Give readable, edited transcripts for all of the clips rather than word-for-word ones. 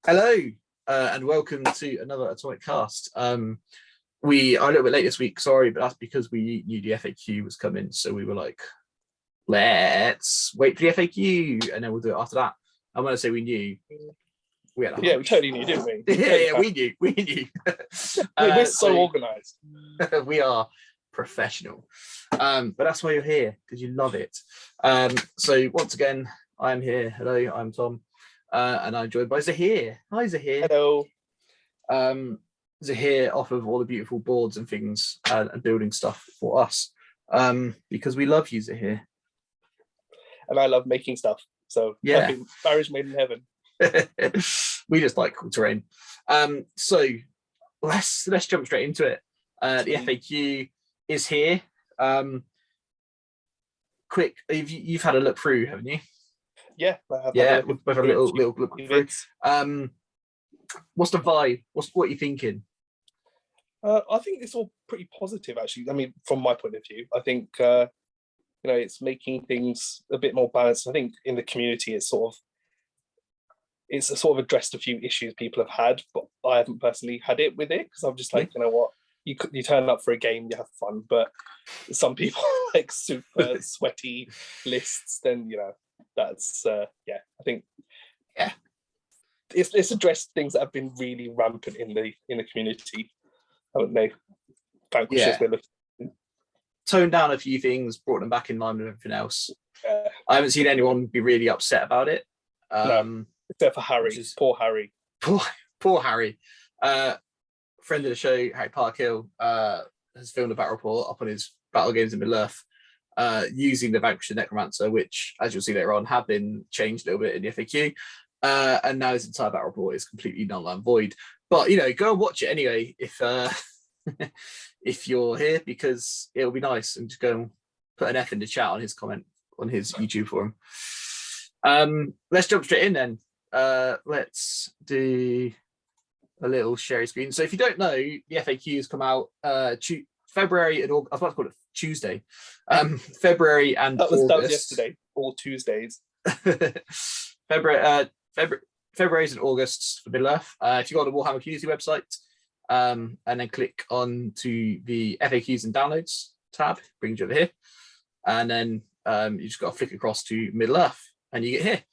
Hello, and welcome to another Atomic Cast. We are a little bit late this week, sorry, but that's because we knew the FAQ was coming, so we were like, let's wait for the FAQ, and then we'll do it after that. And when I say we knew, we had we totally knew, didn't we? we knew. We're so organised. We are professional. But that's why you're here, because you love it. So once again, I'm here. Hello, I'm Tom. And I'm joined by Zahir. Hi, Zahir. Hello. Zahir off of all the beautiful boards and things and building stuff for us because we love you, Zahir. And I love making stuff. So yeah, marriage made in heaven. We just like cool terrain. So let's jump straight into it. The FAQ is here. Quick, you've had a look through, haven't you? Yeah, I have. Yeah, we've had a little look through. What's the vibe? What are you thinking? I think it's all pretty positive, actually. I mean, from my point of view, I think it's making things a bit more balanced. I think in the community, it's sort of addressed a few issues people have had, but I haven't personally had it with it because I'm just like, you know what, you turn up for a game, you have fun, but some people like super sweaty lists, then that's I think it's addressed things that have been really rampant in the community, haven't they? Toned down a few things, brought them back in line with everything else. I haven't seen anyone be really upset about it. No, except for Harry. Poor Harry. Poor Harry. Friend of the show, Harry Parkhill, has filmed a battle report up on his battle games in Middle-earth, using the Vanquisher Necromancer, which, as you'll see later on, have been changed a little bit in the FAQ. And now his entire battle report is completely null and void. But go and watch it anyway if if you're here, because it'll be nice, and just go and put an F in the chat on his comment on his YouTube forum. Let's jump straight in then. Let's do a little share screen. So if you don't know, the FAQs come out February and August. I was about to call it Tuesday. February and August. That was yesterday. All Tuesdays. February's and August's for Middle-earth. If you go to the Warhammer Community website and then click on to the FAQs and downloads tab, brings you over here, and then you just got to flick across to Middle-earth and you get here,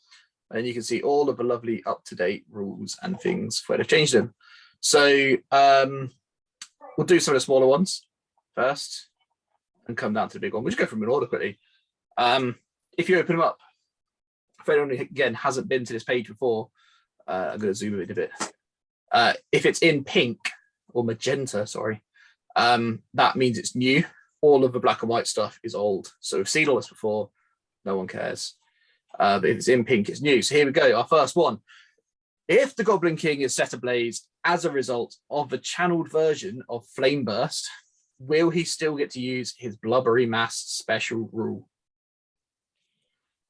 and you can see all of the lovely up-to-date rules and things where they've changed them. So we'll do some of the smaller ones first and come down to the big one. We'll just go from an order quickly. If you open them up, if anyone again hasn't been to this page before, I'm going to zoom in a bit. If it's in pink or magenta, sorry, that means it's new. All of the black and white stuff is old. So we've seen all this before, no one cares. But if it's in pink, it's new. So here we go, our first one. If the Goblin King is set ablaze as a result of the channeled version of Flame Burst, will he still get to use his Blubbery Mass special rule?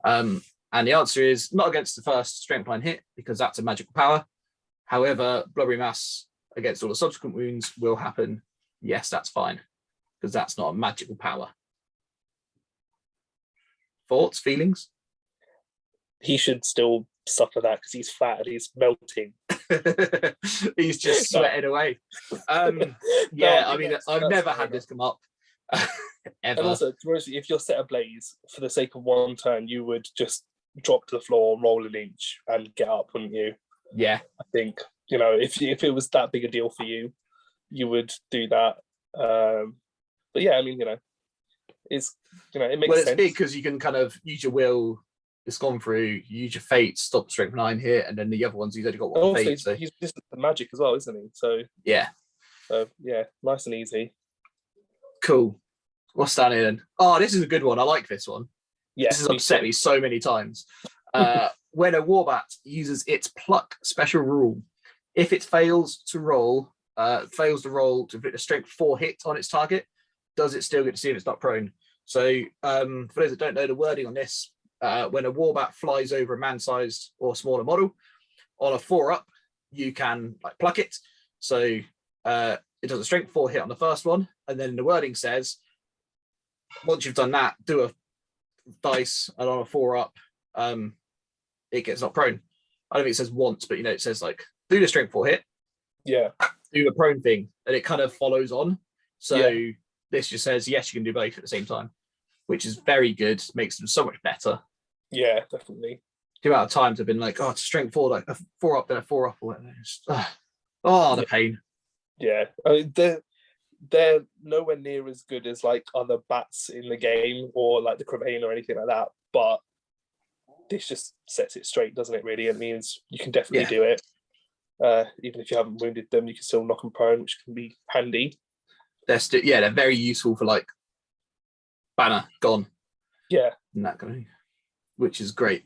And the answer is not against the first strength line hit, because that's a magical power. However, Blubbery Mass against all the subsequent wounds will happen. Yes, that's fine, because that's not a magical power. Thoughts, feelings? He should still suffer that because he's fat and he's melting. He's just sweating away. Yeah, I mean, I've never had this come up. Ever. And also, if you're set ablaze, for the sake of one turn, you would just drop to the floor, roll an inch, and get up, wouldn't you? Yeah. I think, if it was that big a deal for you, you would do that. But yeah, I mean, it's, it makes sense. Well, it's big because you can kind of use your will. It's gone through. You use your fate, stop strength 9 here, and then the other ones he's only got one also, fate. So he's just the magic as well, isn't he? So yeah. Yeah, nice and easy. Cool. What's that in? Oh, this is a good one. I like this one. Yeah, this has upset me so many times. When a warbat uses its pluck special rule, if it fails to roll to inflict a strength 4 hit on its target, does it still get to see if it's not prone? So for those that don't know the wording on this, when a warbat flies over a man-sized or smaller model on a 4-up, you can pluck it. So it does a strength 4 hit on the first one, and then the wording says, once you've done that, do a dice, and on a 4-up, it gets not prone. I don't think it says once, but it says like do the strength 4 hit, Yeah. do the prone thing, and it kind of follows on. So Yeah. this just says yes, you can do both at the same time, which is very good. Makes them so much better. Yeah, definitely. The amount of times I've been like, oh, it's strength 4, like a 4 up, then a 4 up, or the pain. Yeah, I mean, they're nowhere near as good as like other bats in the game or like the Crevane or anything like that. But this just sets it straight, doesn't it? Really, it means you can definitely do it. Even if you haven't wounded them, you can still knock them prone, which can be handy. They're very useful for like banner gone. Yeah, and that kind of thing, which is great.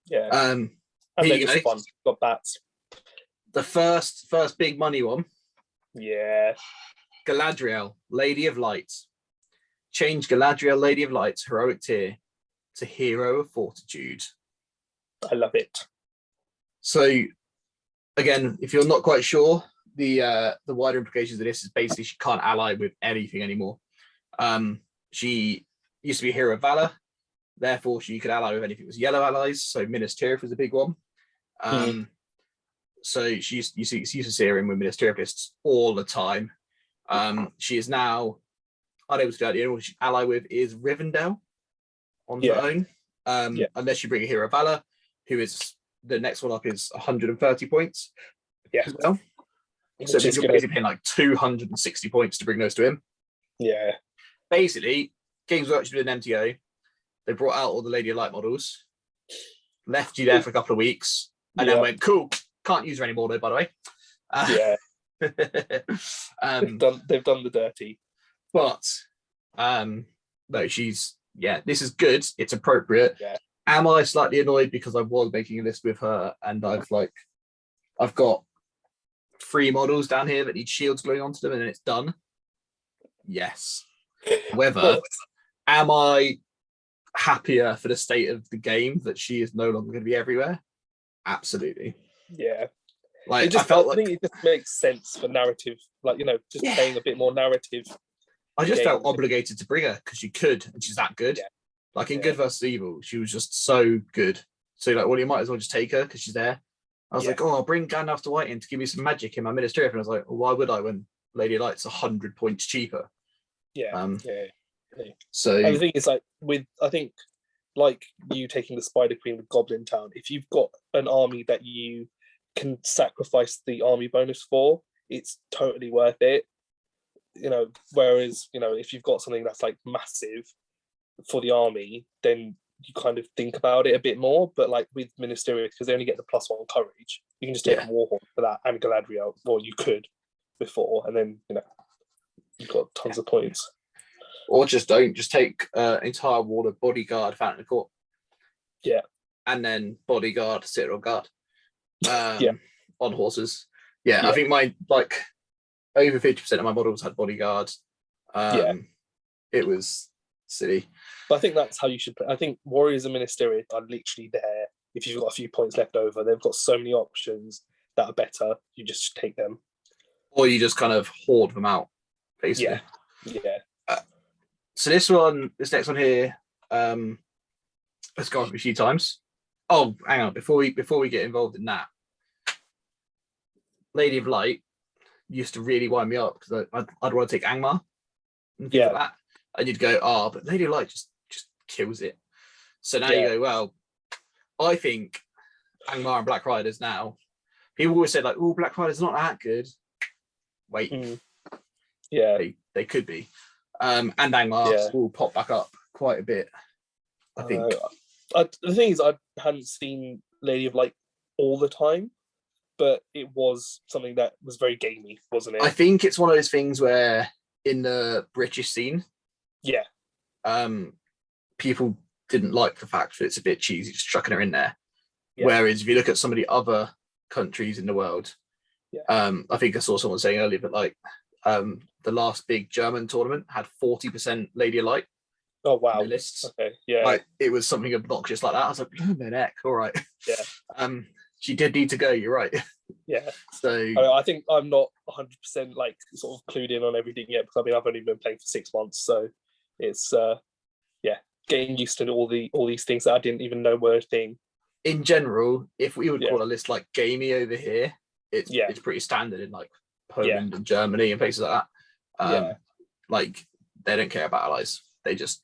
Yeah, and they're just fun. Got bats. The first big money one. Yeah. Galadriel, Lady of Light. Change Galadriel, Lady of Light's heroic tier to Hero of Fortitude. I love it. So, again, if you're not quite sure, the wider implications of this is basically she can't ally with anything anymore. She used to be a Hero of Valor, therefore she could ally with anything that was yellow allies. So Minas Tirith was a big one. So she used to see her in with Minas Tirith lists all the time. She is now unable to do that. The only one she ally with is Rivendell on her own. Unless you bring a Hero of Valor, who is the next one up is 130 points. Yeah. As well. So you're basically paying like 260 points to bring those to him. Yeah. Basically, Games Workshop did an MTO. They brought out all the Lady of Light models, left you there for a couple of weeks, and then went, cool, can't use her anymore though, by the way. They've done the dirty. But no, this is good. It's appropriate. Yeah. Am I slightly annoyed because I was making a list with her and I've got 3 models down here that need shields gluing onto them and then it's done? Yes. However, am I happier for the state of the game that she is no longer going to be everywhere? Absolutely. Yeah. Like I think it just makes sense for narrative, like just playing a bit more narrative. I just felt obligated to bring her because you could, and she's that good. Yeah. Like in Good versus Evil, she was just so good. So like, well, you might as well just take her because she's there. I was like, oh, I'll bring Gandalf to White in to give me some magic in my Minas Tirith, and I was like, well, why would I when Lady of Light's 100 points cheaper? Yeah. So and the thing is, like I think, like you taking the Spider Queen with Goblin Town, if you've got an army that you can sacrifice the army bonus for, it's totally worth it. Whereas if you've got something that's like massive for the army, then you kind of think about it a bit more. But like with Minas Tirith, because they only get the +1 courage, you can just take a Warhorn for that and Galadriel, or you could before, and then you've got tons of points. Or just take entire wall of Bodyguard Fountain of Court. Yeah. And then Bodyguard Citadel Guard. On horses. I think my over 50% of my models had Bodyguard. It was silly. But I think that's how you should play. I think Warriors and Minas Tirith are literally there. If you've got a few points left over, they've got so many options that are better. You just take them. Or you just kind of hoard them out, basically. Yeah. So this next one here, let's go off a few times. Oh, hang on, before we get involved in that, Lady of Light used to really wind me up because I'd want to take Angmar and things like that. And you'd go, but Lady of Light just kills it. So now you go, well, I think Angmar and Black Riders now, people always say like, oh, Black Riders not that good. Wait. They could be. And Angmar will pop back up quite a bit, I think. The thing is, I hadn't seen Lady of Light all the time, but it was something that was very gamey, wasn't it? I think it's one of those things where in the British scene, people didn't like the fact that it's a bit cheesy just chucking her in there. Whereas if you look at some of the other countries in the world, I think I saw someone saying earlier, but like the last big German tournament had 40% Lady of Light. Oh wow! Lists. Okay, yeah. Like it was something obnoxious like that. I was like, oh, no neck, all right. Yeah. She did need to go. You're right. Yeah. So I think I'm not 100% like sort of clued in on everything yet, because I mean I've only been playing for 6 months, so it's getting used to all these things that I didn't even know were a thing. in general, if we would Yeah. call a list like gamey over here, it's pretty standard in like Poland and Germany and places like that. Like they don't care about allies. They just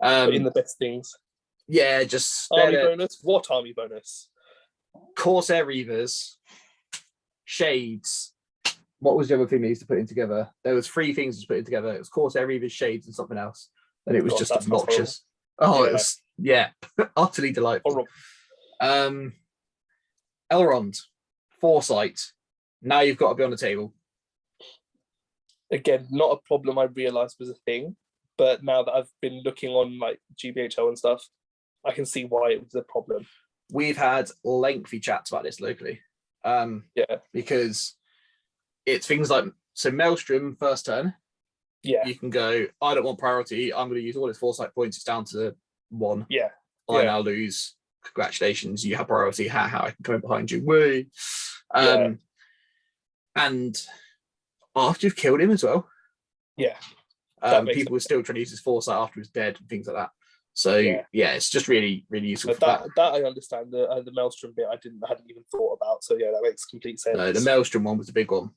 But in the best things. Yeah, just army bonus. What army bonus? Corsair Reavers, Shades. What was the other thing they used to put in together? There was 3 things to put in together. It was Corsair Reavers, Shades, and something else. And it was just obnoxious. It was utterly delightful. Elrond, Foresight. Now you've got to be on the table. Again, not a problem I realised was a thing, but now that I've been looking on like GBHO and stuff, I can see why it was a problem. We've had lengthy chats about this locally. Because it's things like, so Maelstrom first turn, you can go, I don't want priority, I'm going to use all his Foresight points, it's down to 1. I now lose. Congratulations, you have priority. How I can come in behind you. Woo. And after you've killed him as well. People were still trying to use his Foresight after he was dead and things like that. So it's just really, really useful. That I understand. The Maelstrom bit I hadn't even thought about. So that makes complete sense. No, the Maelstrom one was the big one.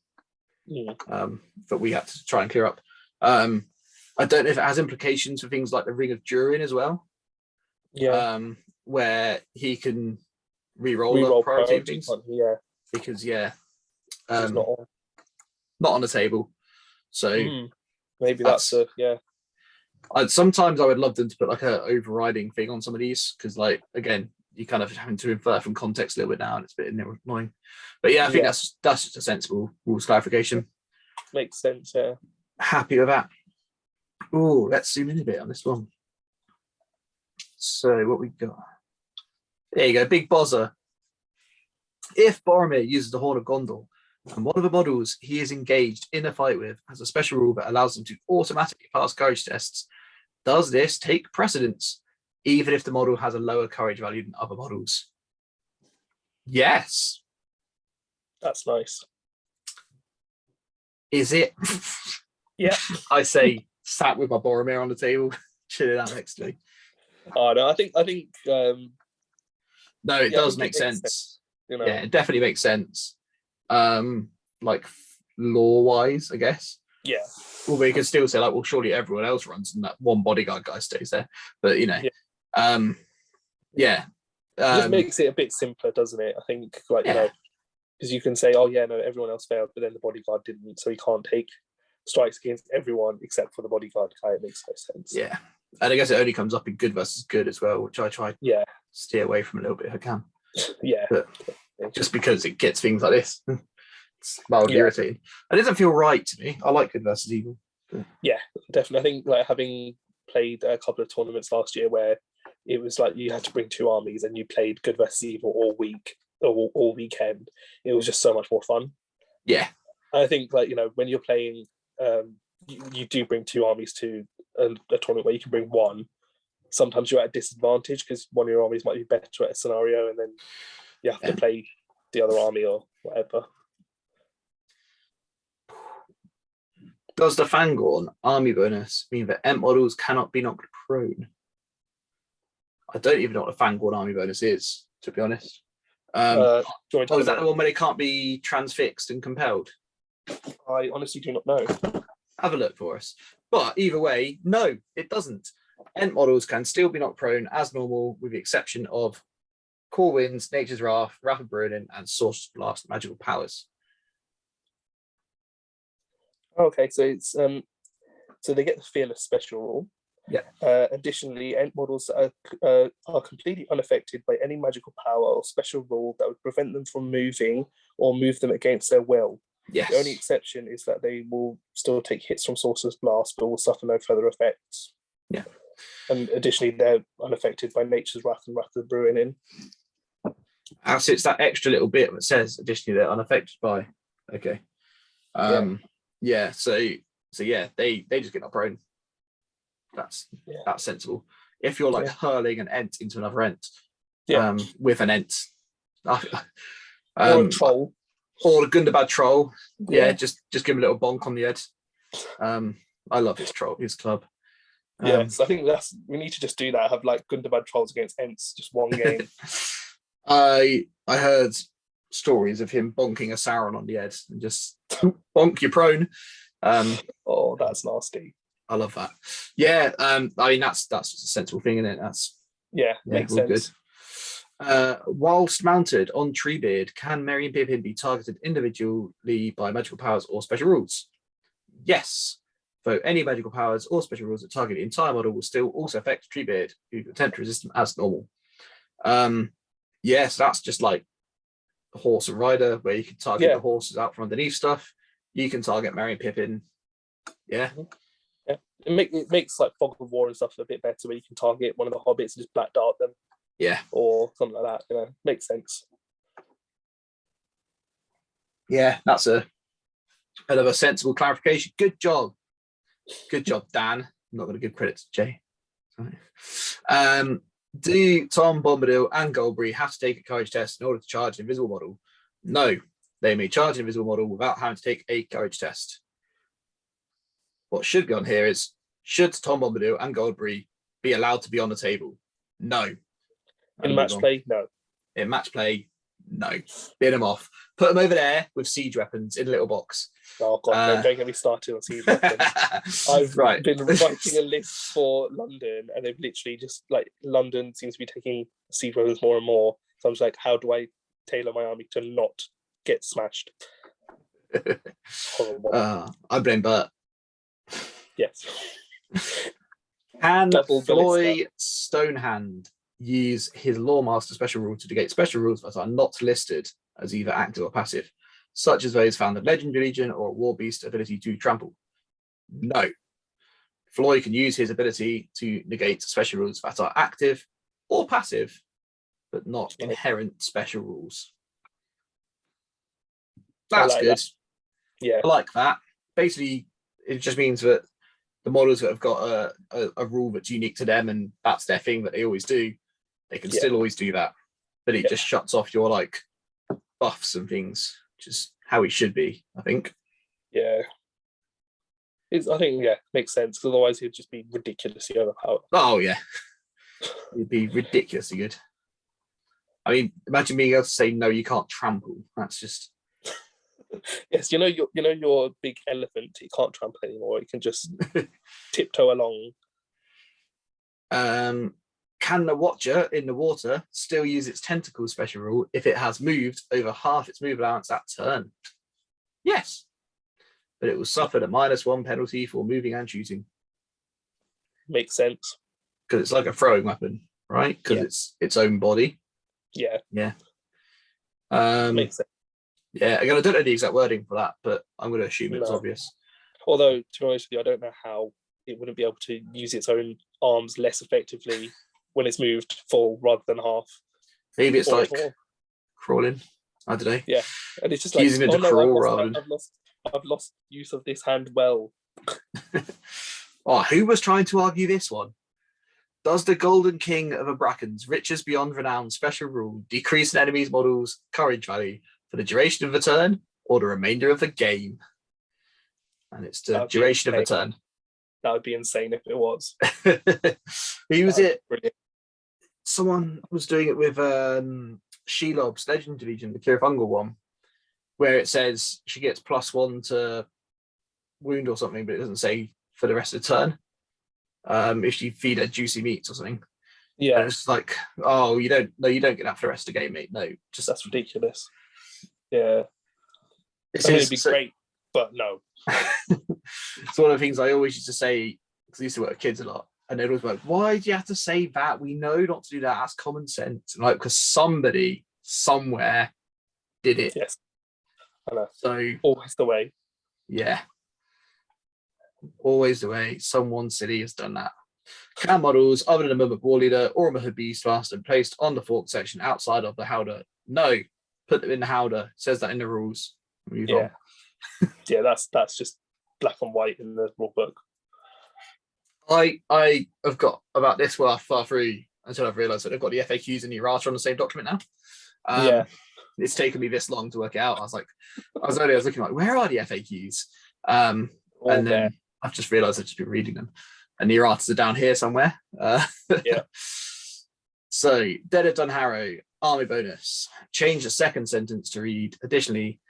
That we had to try and clear up. I don't know if it has implications for things like the Ring of Durin as well. Where he can re-roll priority things. Because not on the table. So maybe that's sometimes I would love them to put like a overriding thing on some of these, because like again, you kind of having to infer from context a little bit now, and it's a bit annoying. But I think that's just a sensible rules clarification. Makes sense. Happy with that. Oh, let's zoom in a bit on this one. So what we got? There you go, Big Bozzer. If Boromir uses the Horn of Gondor, and one of the models he is engaged in a fight with has a special rule that allows them to automatically pass courage tests, does this take precedence, even if the model has a lower courage value than other models? Yes. That's nice. Is it? Yeah. I say, sat with my Boromir on the table, chilling out next to me. Oh no, I think. No, it does make sense. Yeah, it definitely makes sense. Like law-wise, I guess. Yeah. Although you can still say like, well, surely everyone else runs and that one bodyguard guy stays there. But it just makes it a bit simpler, doesn't it? I think because you can say, oh yeah, no, everyone else failed, but then the bodyguard didn't, so he can't take strikes against everyone except for the bodyguard guy. It makes no sense. Yeah. And I guess it only comes up in good versus good as well, which I try to steer away from a little bit if I can. But just because it gets things like this. It's mildly irritating. It doesn't feel right to me. I like good versus evil. But... Yeah, definitely. I think like having played a couple of tournaments last year where it was like you had to bring 2 armies and you played good versus evil all week or all weekend, it was just so much more fun. Yeah. I think like, when you're playing, you do bring 2 armies to a tournament where you can bring 1. Sometimes you're at a disadvantage because one of your armies might be better at a scenario, and then you have to play the other army or whatever. Does the Fangorn army bonus mean that Emp models cannot be knocked prone? I don't even know what a Fangorn army bonus is, to be honest. Is that the one where they can't be transfixed and compelled? I honestly do not know. Have a look for us. But either way, no, it doesn't. Ent models can still be knocked prone as normal, with the exception of Core Winds, Nature's Wrath, Wrath of Brunin, and Sorcerer's Blast magical powers. Okay, so it's so they get the Fearless special rule. Yeah. Additionally, Ent models are completely unaffected by any magical power or special rule that would prevent them from moving or move them against their will. Yes. The only exception is that they will still take hits from Sorcerer's Blast, but will suffer no further effects. Yeah. And additionally, they're unaffected by Nature's Wrath and Wrath of Brunin. So it's that extra little bit that says additionally they're unaffected by. Okay. So they just get knocked prone. That's sensible. If you're like hurling an Ent into another Ent, with an Ent, or a troll, or a Gundabad troll, just give him a little bonk on the head. I love his troll, his club. Yes, I think we need to just do that. Have like Gundabad trolls against Ents, just one game. I heard stories of him bonking a Sauron on the head and just bonk, you're prone. Oh, that's nasty. I love that. Yeah, I mean that's just a sensible thing, isn't it? Makes all sense. Good. Whilst mounted on Treebeard, can Merry and Pippin be targeted individually by magical powers or special rules? Yes. Though any magical powers or special rules that target the entire model will still also affect Treebeard, who attempt to resist them as normal. Yes, that's just like horse and rider, where you can target the horses out from underneath stuff. You can target Merry and Pippin. Yeah. Yeah. It makes like Fog of War and stuff a bit better, where you can target one of the hobbits and just black dart them. Yeah. Or something like that. Makes sense. Yeah, that's another sensible clarification. Good job. Good job, Dan. I'm not going to give credit to Jay. Do Tom Bombadil and Goldberry have to take a courage test in order to charge an invisible model? No, they may charge an invisible model without having to take a courage test. What should be on here is, should Tom Bombadil and Goldberry be allowed to be on the table? No. In match play, no. In match play, no. Bin them off. Put them over there with siege weapons in a little box. Oh god, don't get me started on siege weapons. I've been writing a list for London, and they've literally just like London seems to be taking siege weapons more and more. So I'm just like, how do I tailor my army to not get smashed? Horrible. I blame Bert. Yes. Can Floy Stonehand use his Lawmaster special rule to negate special rules that are not listed as either active or passive, such as those found in Legendary Legion or War Beast ability to Trample? No. Floy can use his ability to negate special rules that are active or passive, but not inherent special rules. That's good. That. Yeah. I like that. Basically, it just means that the models that have got a rule that's unique to them and that's their thing that they always do, they can still always do that. But it just shuts off your like buffs and things, which is how it should be, I think. Yeah. I think, makes sense, because otherwise he'd just be ridiculously overpowered. Oh, yeah. It'd be ridiculously good. I mean, imagine being able to say, no, you can't trample. That's just... Yes, your big elephant, he can't trample anymore. He can just tiptoe along. Can the Watcher in the water still use its Tentacle special rule if it has moved over half its move allowance that turn? Yes. But it will suffer the -1 penalty for moving and shooting. Makes sense. Because it's like a throwing weapon, right? Because it's its own body. Yeah. Yeah. Makes sense. Yeah, again, I don't know the exact wording for that, but I'm going to assume it's obvious. Although, to be honest with you, I don't know how it wouldn't be able to use its own arms less effectively when it's moved full rather than half. Maybe it's like crawling. I don't know. Yeah, and it's just like using it to crawl rather than... I've lost use of this hand well. Who was trying to argue this one? Does the Golden King of Abrakan's Riches Beyond Renown special rule decrease an enemy's model's courage value for the duration of the turn or the remainder of the game? And it's the duration of the turn. That would be insane if it was. Who was it? Brilliant. Someone was doing it with Shelob's Legendary Legion, the Kirifungal one, where it says she gets +1 to wound or something, but it doesn't say for the rest of the turn. If you feed her juicy meats or something. Yeah. And it's like, you don't get that for the rest of the game, mate. No, just that's ridiculous. Yeah. It'd be great, but no. It's one of the things I always used to say, because I used to work with kids a lot, and they'd always be like, why do you have to say that? We know not to do that. That's common sense. And like, because somebody somewhere did it. Yes. I know. So always the way. Yeah. Always the way. Someone silly has done that. Can models other than a Mimic War Leader or a Mahud Beastmaster and placed on the fork section outside of the Howdah? No. Put them in the Howdah. It says that in the rules. Move on. Yeah, that's just black and white in the rule book. I have got about this far through until I've realised that they've got the FAQs and the errata on the same document now. It's taken me this long to work it out. I was looking like, where are the FAQs? And then I've just realised I've just been reading them. and the erratas are down here somewhere. Yeah. So, Dead of Dunharrow, army bonus. Change the second sentence to read, additionally,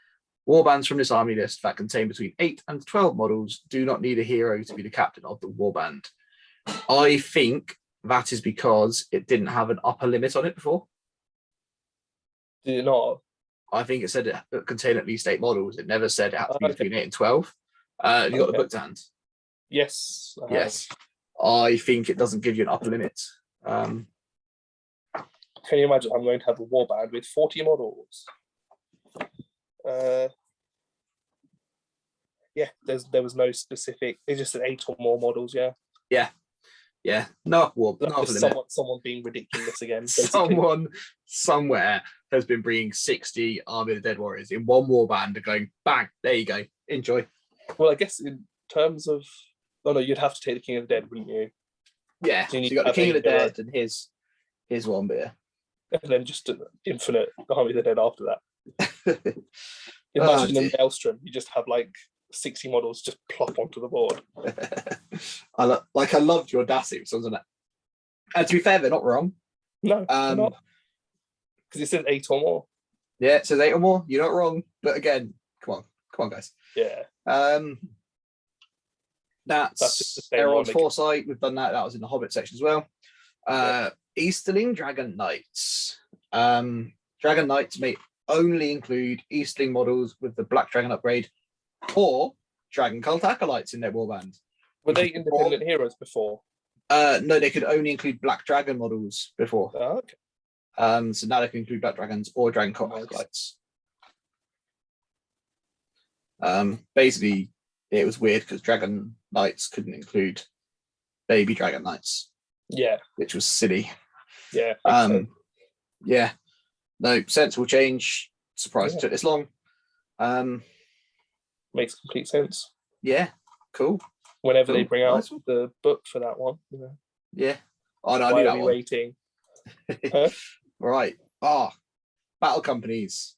warbands from this army list that contain between 8 and 12 models do not need a hero to be the captain of the warband. I think that is because it didn't have an upper limit on it before. Did it not? I think it said it contained at least 8 models. It never said it had to be Okay. between 8 and 12. You got the book to hand? Yes. I have. Yes. I think it doesn't give you an upper limit. Can you imagine? I'm going to have a warband with 40 models. Yeah, there was no specific. It just said 8 or more models. Yeah. Yeah. No upper limit. Someone being ridiculous again. Basically. Someone somewhere has been bringing 60 Army of the Dead Warriors in one warband and going, bang, there you go. Enjoy. Well, I guess in terms of, oh no, you'd have to take the King of the Dead, wouldn't you? Yeah. So you got the King of the Dead and his one beer. And then just an infinite Army of the Dead after that. Imagine in Maelstrom, you just have like 60 models just plop onto the board. I loved your audacity, wasn't it? And to be fair, they're not wrong. No, not. Because it says 8 or more. Yeah, it says 8 or more. You're not wrong. But again, come on, guys. Yeah. That's Elrond Foresight. We've done that. That was in the Hobbit section as well. Easterling Dragon Knights. Dragon Knights may only include Easterling models with the Black Dragon upgrade or Dragon Cult Acolytes in their warband. Were they independent heroes before? No, they could only include Black Dragon models before. Oh, okay. So now they can include Black Dragons or Dragon Cult Acolytes. Basically, it was weird because Dragon Knights couldn't include baby Dragon Knights. Yeah. Which was silly. Yeah. Yeah. No, sensible change. Surprised it took this long. Makes complete sense. Yeah, cool. Whenever they bring out the book for that one. Yeah. Oh, no, I knew that one. Waiting. Huh? Right. Battle companies.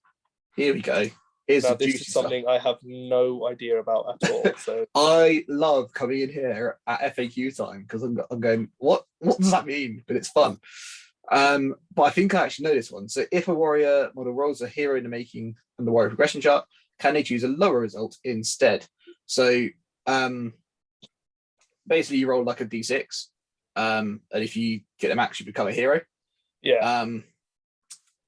Here we go. Here's now, this is something I have no idea about at all. So I love coming in here at FAQ time because I'm going, what does that mean? But it's fun. But I think I actually know this one. So if a warrior model rolls a hero in the making on the warrior progression chart, can they choose a lower result instead? So basically you roll like a d6. And if you get a max, you become a hero. Yeah.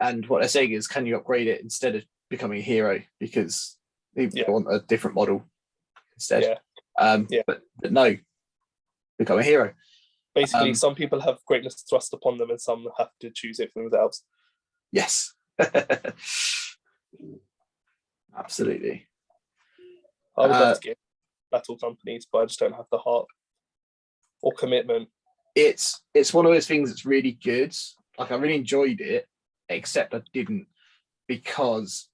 And what they're saying is, can you upgrade it instead of becoming a hero? Because they want a different model instead. Yeah. But no, become a hero. Basically, some people have greatness thrust upon them and some have to choose it for themselves. Yes. Absolutely. I would love to get battle companies, but I just don't have the heart or commitment. It's one of those things that's really good. Like, I really enjoyed it, except I didn't, because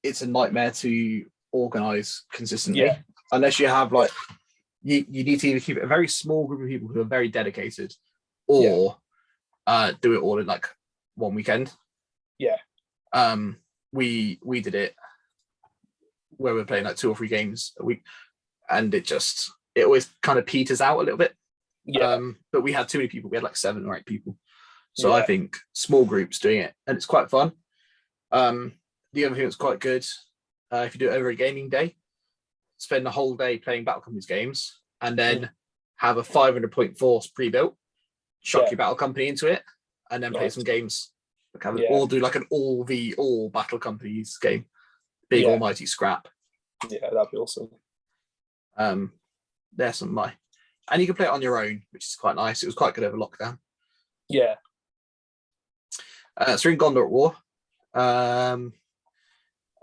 it's a nightmare to organize consistently. Yeah. Unless you have like you need to either keep it a very small group of people who are very dedicated, or do it all in like one weekend. Yeah. We did it where we're playing like 2 or 3 games a week, and it always kind of peters out a little bit. Yeah. But we had too many people. We had like 7 or 8 people. So I think small groups doing it, and it's quite fun. The other thing that's quite good, if you do it over a gaming day, spend the whole day playing Battle Companies games, and then have a 500-point force pre-built, chuck your Battle Company into it, and then play some games. Or do like an all Battle Companies game. Big almighty scrap. Yeah, that'd be awesome. There's some my. And you can play it on your own, which is quite nice. It was quite good over lockdown. Yeah. So we're in Gondor at War. I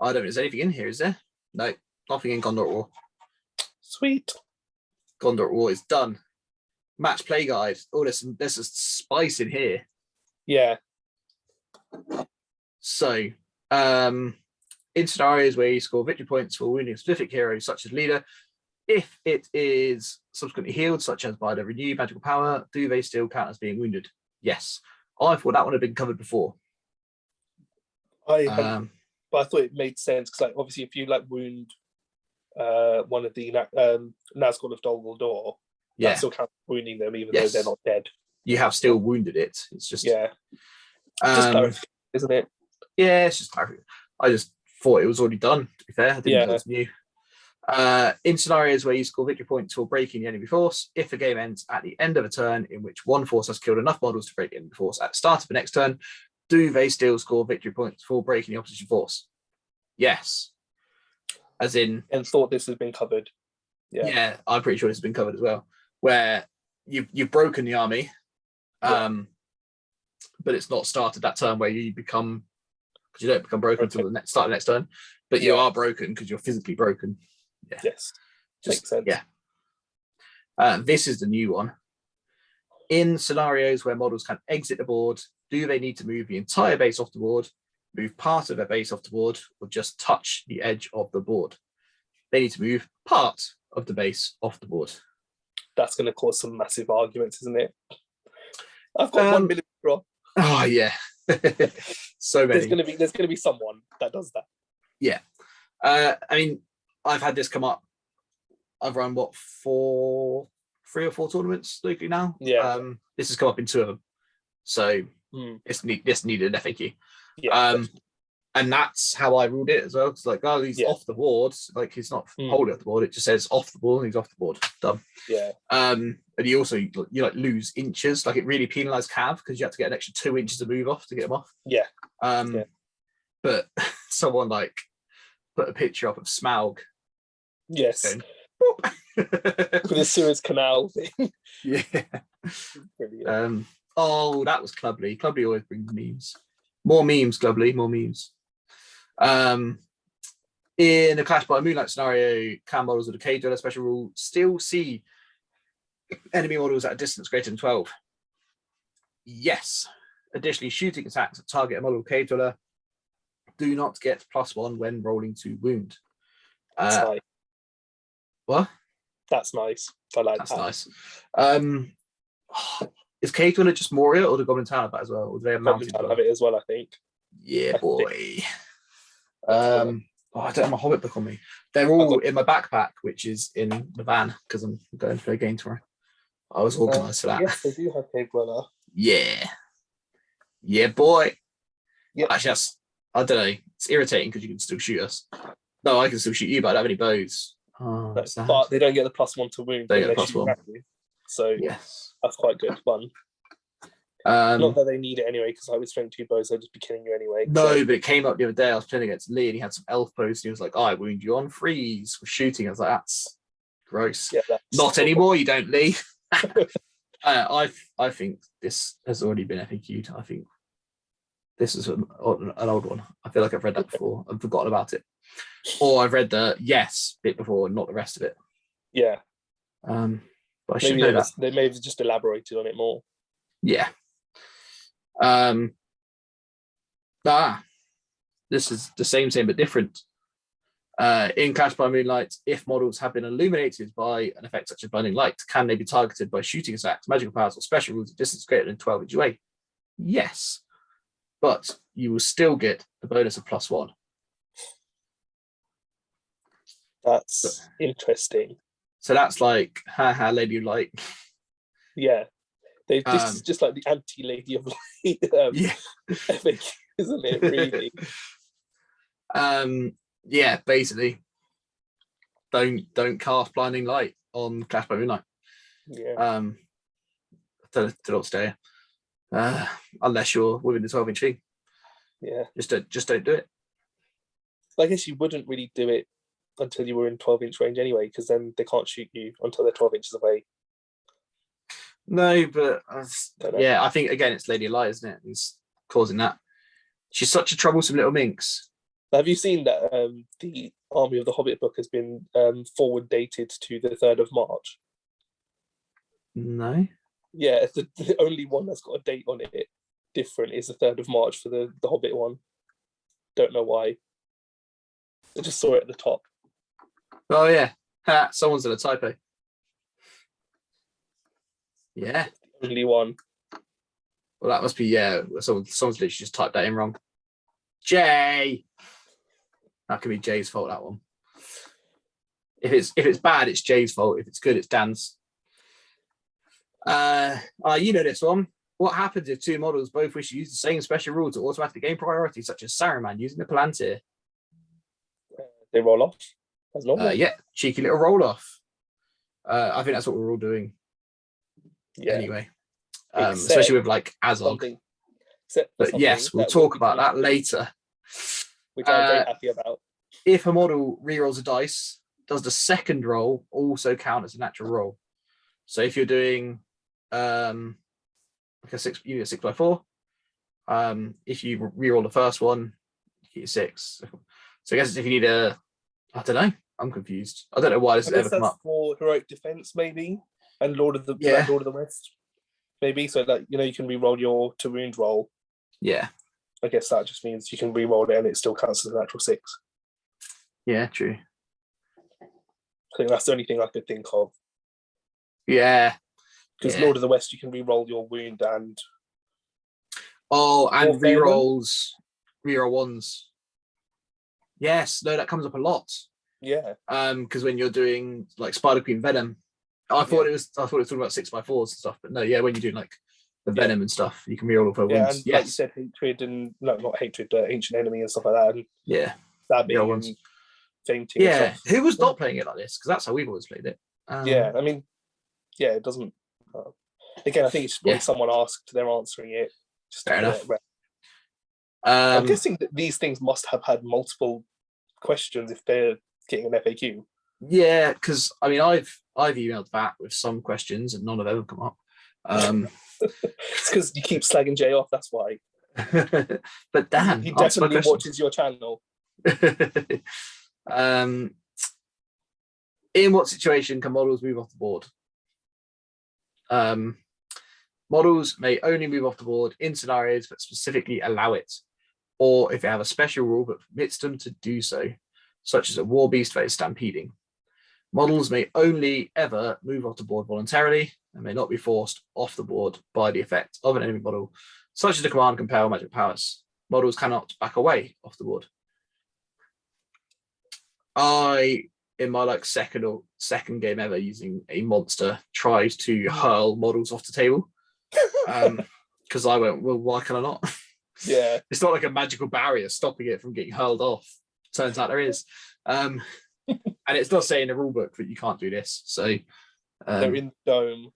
don't know if there's anything in here, is there? No, nothing in Gondor at War. Sweet. Gondor at War is done. Match play guide. Oh, there's a spice in here. Yeah. So, in scenarios where you score victory points for wounding a specific hero, such as leader, if it is subsequently healed, such as by the renewed magical power, do they still count as being wounded? Yes. I thought that one had been covered before. But I thought it made sense because, like, obviously, if you like wound one of the Nazgul of Dol Guldur, Yeah. That still counts wounding them, even Yes. though they're not dead. You have still wounded it. It's just Yeah. Just clarification, isn't it? Yeah, it's just clarification. I just thought it was already done, to be fair. I didn't know it was new. In scenarios where you score victory points for breaking the enemy force, if the game ends at the end of a turn in which one force has killed enough models to break the enemy force at the start of the next turn, do they still score victory points for breaking the opposition force? Yes. As in... And thought this has been covered. Yeah, I'm pretty sure this has been covered as well. Where you've broken the army, but it's not started that turn where you become... Because you don't become broken until the start of the next turn, but you are broken because you're physically broken. Yeah. Yes. Makes sense. Yeah. This is the new one. In scenarios where models can exit the board, do they need to move the entire base off the board, move part of their base off the board, or just touch the edge of the board? They need to move part of the base off the board. That's going to cause some massive arguments, isn't it? I've got 1 million draw. Oh yeah. So many. There's gonna be someone that does that. Yeah. I mean, I've had this come up. I've run 3 or 4 tournaments locally now. Yeah. This has come up in 2 of them. So this needed an FAQ. Yeah. And that's how I ruled it as well. It's like, oh, he's off the board. Like he's not holding off the board. It just says off the board and he's off the board. Done. Yeah. And you also like lose inches. Like it really penalised Cav because you had to get an extra 2 inches to move off to get him off. Yeah. But someone like put a picture up of Smaug. Yes. Going, with the Suez Canal thing. Yeah. Brilliant. Oh, that was Clubbly. Clubbly always brings memes. More memes, Clubbly, more memes. In a Clash by Moonlight scenario, can models with a Cage Dweller special rule still see enemy models at a distance greater than 12? Yes. Additionally, shooting attacks that target a model with Cage Dweller do not get +1 when rolling to wound. That's nice. What? That's nice. I like that. That's nice. Is Cage Dweller just Moria or the Goblin Town have that as well? Or do they have Goblin Town have it as well, I think. Yeah, boy. I don't have my Hobbit book on me. They're all in my backpack, which is in the van because I'm going for a game tomorrow. I was organised for that. Yes, they do have Cage Dweller. Yeah. Yeah, boy. Yep. Actually, I don't know. It's irritating because you can still shoot us. No, I can still shoot you, but I don't have any bows. Oh, No, but they don't get the +1 to wound. They get the +1. So yes, that's quite good fun. Not that they need it anyway, because I would strength 2 bows, I'd just be killing you anyway. No, but it came up the other day. I was playing against Lee, and he had some elf bows. And he was like, "I wound you on freeze with shooting." I was like, "That's gross." Yeah, not anymore. You don't, Lee. I think this has already been FAQ'd. I think this is an old one. I feel like I've read that before. I've forgotten about it, or I've read the yes bit before, and not the rest of it. Yeah. But I should know that. They may have just elaborated on it more. Yeah. This is the same but different. In Clash by Moonlight, if models have been illuminated by an effect such as blinding light, can they be targeted by shooting attacks, magical powers, or special rules at distance greater than 12 inch away? Yes, but you will still get a bonus of +1. That's interesting. So that's like, haha, Lady of Light. Yeah. This is just like the anti-Lady of Light epic, isn't it, really? Yeah, basically. Don't cast Blinding Light on Clash by Moonlight. Yeah. To not stay unless you're within the 12 inch thing. Yeah. Just don't do it. I guess you wouldn't really do it until you were in 12 inch range anyway, because then they can't shoot you until they're 12 inches away. No, but yeah, I think again it's Lady of Light, isn't it? It's causing that. She's such a troublesome little minx. Have you seen that the Army of the Hobbit book has been forward dated to the 3rd of March? No. Yeah, it's the only one that's got a date on it different is the 3rd of March for the Hobbit one. Don't know why. I just saw it at the top. Oh yeah, someone's done a typo. Yeah, only one. Well, that must be someone's literally just typed that in wrong. Jay. That could be Jay's fault. That one. If it's bad, it's Jay's fault. If it's good, it's Dan's. You know this one. What happens if two models both wish to use the same special rule to automatically gain priority, such as Saruman using the Palantir? They roll off as normal. Yeah, cheeky little roll off. I think that's what we're all doing. Yeah. Anyway, especially with like Azog. But yes, we'll talk about that later. Which I'm very happy about. If a model rerolls a dice, does the second roll also count as a natural roll? So if you're doing like a 6x4, if you reroll the first one, you get 6. So I guess if you need I don't know. I'm confused. I don't know why this has ever come up. For heroic defense, maybe, and Lord of the West, maybe. So that you can reroll your to wound roll. Yeah. I guess that just means you can reroll it and it still counts as a natural 6. Yeah, true. I think that's the only thing I could think of. Yeah. Because Lord of the West, you can reroll your wound and. Oh, and reroll ones. Yes, no, that comes up a lot. Yeah. Because when you're doing like Spider Queen Venom, I thought it was talking about 6x4s and stuff, but no, when you do like the Venom and stuff, you can reroll for wounds. And like you said, hatred and not hatred, ancient enemy and stuff like that. And stabbing and fainting. Yeah, and who was not playing it like this? Because that's how we've always played it. I mean, it doesn't. Again, I think it's when someone asked, they're answering it. Just fair enough. I'm guessing that these things must have had multiple questions if they're getting an FAQ. Yeah, because I mean, I've emailed that with some questions and none of them have come up. It's because you keep slagging Jay off. That's why. But Dan, he definitely watches your channel. In what situation can models move off the board? Models may only move off the board in scenarios that specifically allow it, or if they have a special rule that permits them to do so, such as a war beast that is stampeding. Models may only ever move off the board voluntarily and may not be forced off the board by the effect of an enemy model, such as the command compel magic powers. Models cannot back away off the board. In my second game ever using a monster, tried to hurl models off the table. Because I went, well, why can I not? Yeah. It's not like a magical barrier stopping it from getting hurled off. Turns out there is. And it's not saying in the rule book that you can't do this. So they're in the dome.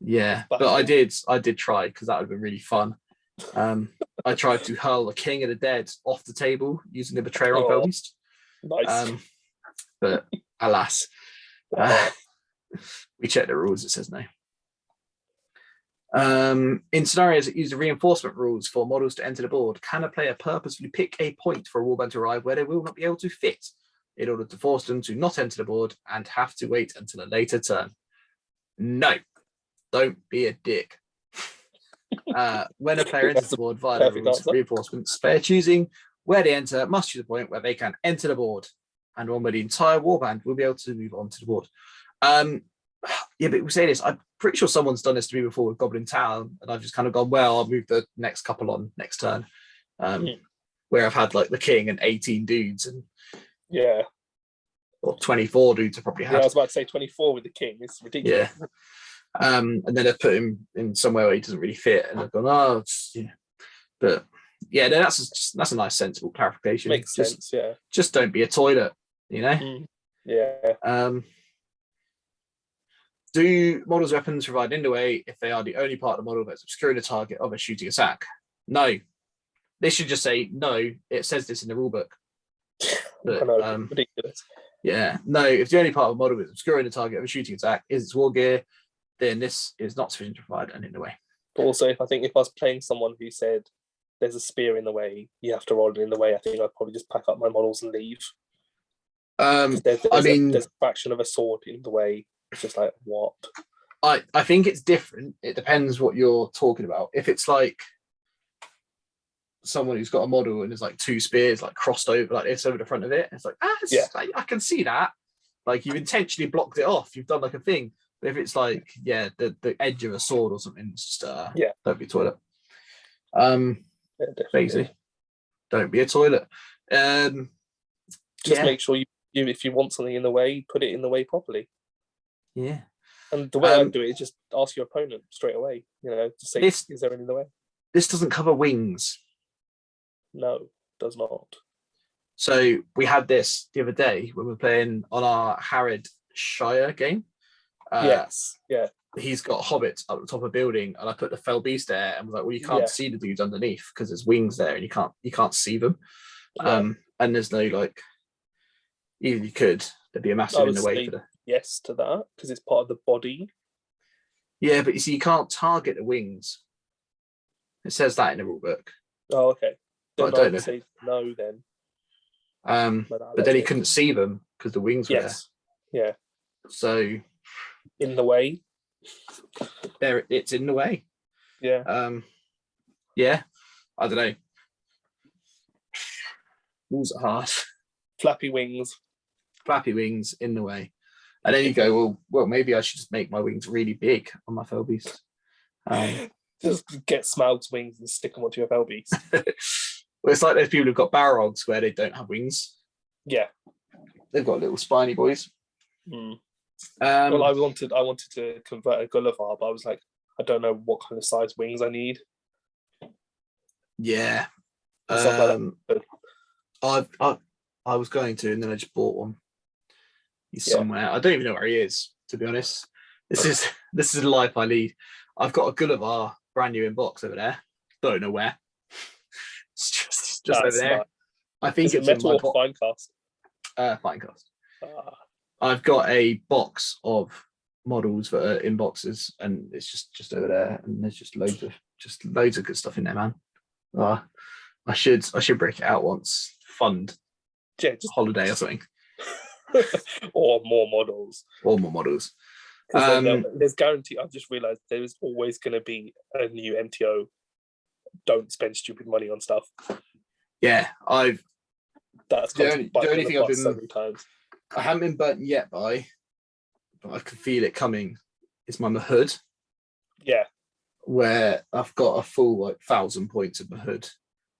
Yeah, but I did try because that would have been really fun. I tried to hurl the King of the Dead off the table using the Betrayer on Fell Beast. Nice. But alas, we checked the rules, it says no. In scenarios that use the reinforcement rules for models to enter the board, can a player purposefully pick a point for a warband to arrive where they will not be able to fit in order to force them to not enter the board and have to wait until a later turn? No, don't be a dick. When a player enters the board via the rules of reinforcements, player choosing where they enter must choose a point where they can enter the board, and one where the entire warband will be able to move on to the board. Yeah, but we say this, I'm pretty sure someone's done this to me before with Goblin Town, and I've just kind of gone, well, I'll move the next couple on next turn. Where I've had like the King and 18 dudes, and or 24 dudes I probably had. Yeah, I was about to say 24 with the King. It's ridiculous. Yeah. And then I've put him in somewhere where he doesn't really fit, and I've gone, but yeah, no, that's a nice, sensible clarification. Makes sense, yeah. Just don't be a toilet, Yeah. Do models' weapons provide in the way if they are the only part of the model that's obscuring the target of a shooting attack? No. They should just say no. It says this in the rulebook. But, ridiculous. Yeah. No, if the only part of the model is obscuring the target of a shooting attack is its war gear, then this is not sufficient to provide an in the way. But also, if I was playing someone who said there's a spear in the way, you have to roll it in the way, I think I'd probably just pack up my models and leave. There's a fraction of a sword in the way. It's just like, what? I think it's different. It depends what you're talking about. If it's like someone who's got a model and there's like two spears like crossed over like this over the front of it, it's like, I can see that. Like you've intentionally blocked it off. You've done like a thing. But if it's like, the edge of a sword or something, it's just don't be a toilet. Basically, don't be a toilet. Just make sure you if you want something in the way, put it in the way properly. Yeah. And the way I do it is just ask your opponent straight away. Just say, is there any in the way? This doesn't cover wings. No, does not. So we had this the other day when we were playing on our Harrod Shire game. Yes, yeah. He's got hobbits up the top of a building, and I put the fell beast there, and was like, "Well, you can't see the dudes underneath because there's wings there, and you can't see them." Yeah. And there's no like, even you could, there'd be a massive in the way for the. Yes to that because it's part of the body. Yeah, but you see, you can't target the wings. It says that in the rule book. Oh, okay. Then I don't know. Say no then. But then he couldn't see them because the wings were there. Yeah. So in the way. There, it's in the way. Yeah. Yeah. I don't know. Rules are hard. Flappy wings In the way. And then you go, well, maybe I should just make my wings really big on my fell beast. Just get Smaug's wings and stick them onto your fell beast. Well, it's like those people who've got Balrogs where they don't have wings. Yeah. They've got little spiny boys. Well, I wanted to convert a Gulliver, but I was like, I don't know what kind of size wings I need. Yeah. I was going to, and then I just bought one. He's somewhere. I don't even know where he is, to be honest. This is the life I lead. I've got a Gulliver brand new in box over there. Don't know where. It's just over there. Nice. I think it's metal in or Finecast. Finecast. I've got a box of models that are in boxes, and it's just over there, and there's just loads of good stuff in there, man. I should break it out once. Fund. Yeah, just holiday or something. or more models. There's guaranteed. I've just realised there is always going to be a new MTO. Don't spend stupid money on stuff. Yeah, that's the only thing I've been so many times. I haven't been burnt yet by, but I can feel it coming. Is my Mahud. Yeah. Where I've got a full 1,000 points of Mahud.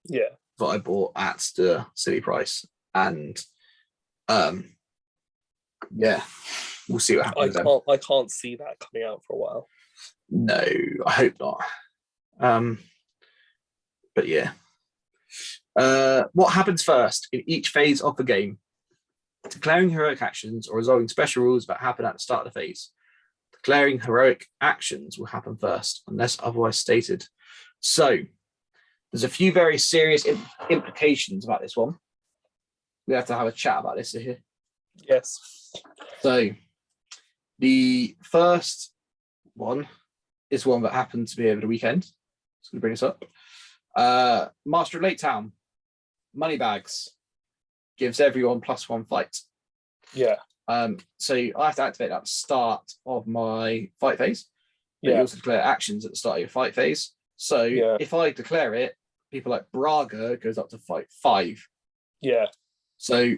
Yeah. That I bought at the silly price, and yeah, we'll see what happens. I can't see that coming out for a while. No, I hope not. But yeah. What happens first in each phase of the game? Declaring heroic actions or resolving special rules that happen at the start of the phase. Declaring heroic actions will happen first, unless otherwise stated. So, there's a few very serious implications about this one. We have to have a chat about this here. Yes. So, the first one is one that happened to be over the weekend. Just going to bring this up. Master of Lake Town, Moneybags, gives everyone +1 fight. Yeah. So I have to activate that at the start of my fight phase. But you also declare actions at the start of your fight phase. So if I declare it, people like Braga goes up to fight 5. Yeah. So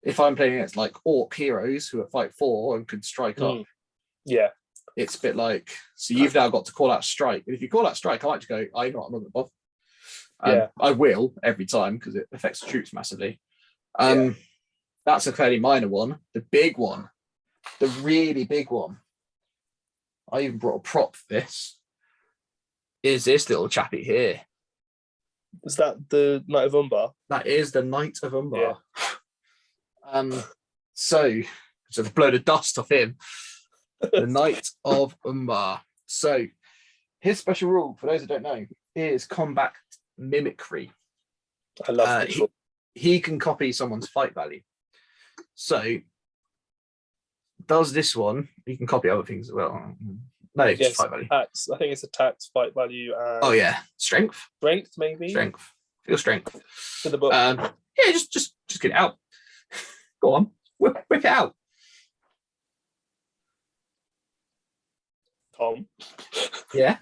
if I'm playing against Orc heroes who are fight 4 and can strike up, it's a bit like, so you've now got to call out strike. And if you call out strike, I might just go, I'm not going to bother. I will every time because it affects the troops massively. That's a fairly minor one. The big one, the really big one, I even brought a prop for this, is this little chappy here. Is that the Knight of Umbar? That is the Knight of Umbar. Yeah. So to blow the dust off him, the Knight of Umbar. So his special rule, for those who don't know, is combat mimicry. I love this. He can copy someone's fight value. So does this one, you can copy other things as well. No, just fight value. Attacks. I think it's attacks, fight value, and strength. Strength, maybe. Feel strength. To the book. Just get it out. Go on, whip it out. Tom. Yeah.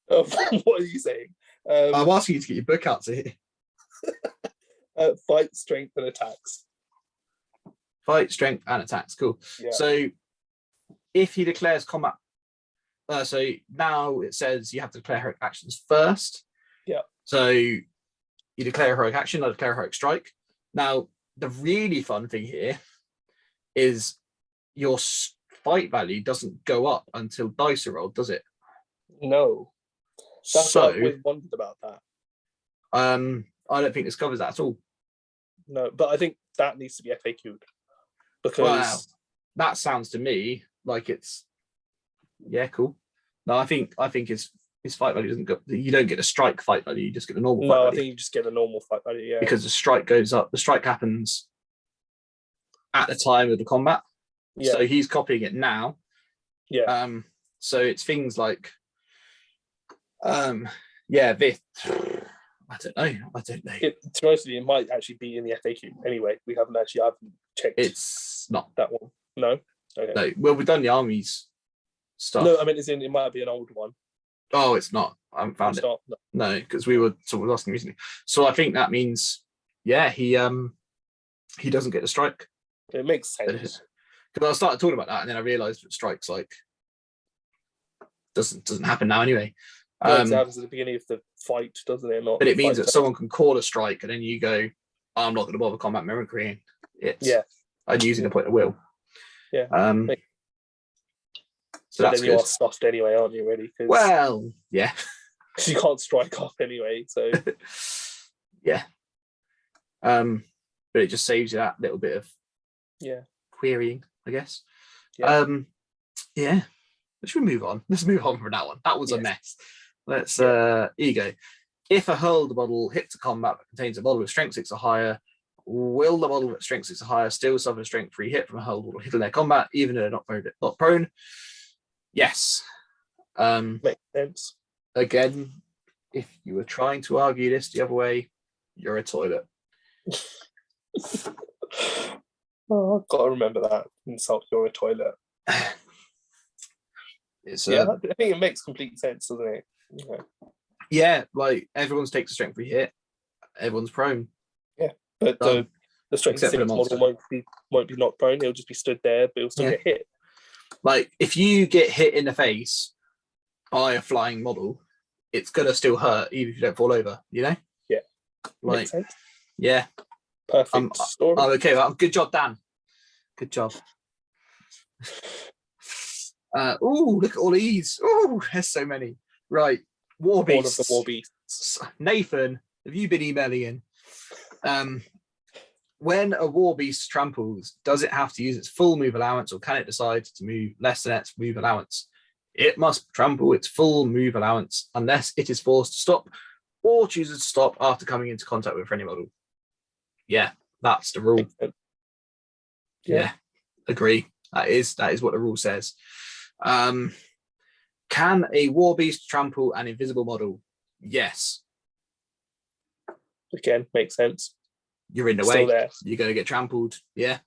What are you saying? I'm asking you to get your book out to here. Fight, strength, and attacks. Fight, strength, and attacks. Cool. Yeah. So if he declares combat, so now it says you have to declare heroic actions first. Yeah. So you declare a heroic action, I declare a heroic strike. Now, the really fun thing here is your fight value doesn't go up until dice are rolled, does it? No. That's what I've always wondered about that. I don't think this covers that at all. No, but I think that needs to be FAQ'd because Wow, that sounds to me like it's cool. No, I think his fight value doesn't go. You don't get a strike fight value. You just get the normal. No, fight I think you just get a normal fight value. Yeah, because the strike goes up. The strike happens at the time of the combat. Yeah. So he's copying it now. Yeah. So it's things like, this. I don't know. To be honest with you, it might actually be in the FAQ. Anyway, I haven't checked. It's not that one. No. Okay. No. Well, we've done the armies stuff. No, I mean, it might be an old one. Oh, it's not. I haven't found it. No, because we were sort of asking recently. So I think that means, he doesn't get the strike. It makes sense. Because I started talking about that, and then I realised that strikes like doesn't happen now anyway. It happens at the beginning of the fight, doesn't it? But it means that someone can call a strike, and then you go, "I'm not going to bother combat mimicry." I'm using a point of will. Yeah. So that's then you are stuffed anyway, aren't you? Really? Well, yeah. Because you can't strike off anyway. So yeah. But it just saves you that little bit of querying, I guess. Should we move on? Let's move on from that one. That was a mess. Let's here you go. If a hurled model hits a combat that contains a model with strength 6 or higher, will the model with strength 6 or higher still suffer a strength 3 hit from a hurled model hit in their combat, even though they're not prone? Yes. Makes sense. Again, if you were trying to argue this the other way, you're a toilet. Oh, I've got to remember that. Insult, you're a toilet. I think it makes complete sense, doesn't it? Yeah, like everyone's takes a strength 3 hit, everyone's prone. Yeah, but the strength 6 model won't be knocked prone. It'll just be stood there, but it'll still get hit. Like if you get hit in the face by a flying model, it's gonna still hurt even if you don't fall over. You know? Yeah. Like, makes sense. Yeah. Perfect story. I'm okay. Good job, Dan. Good job. Look at all these. There's so many. Right. War beasts. All of the war beasts. Nathan, have you been emailing in? When a war beast tramples, does it have to use its full move allowance, or can it decide to move less than its move allowance? It must trample its full move allowance unless it is forced to stop or chooses to stop after coming into contact with a friendly model. Yeah, that's the rule. Yeah, agree. That is what the rule says. Can a war beast trample an invisible model? Yes. Again, makes sense. You're in the way. You're going to get trampled. Yeah.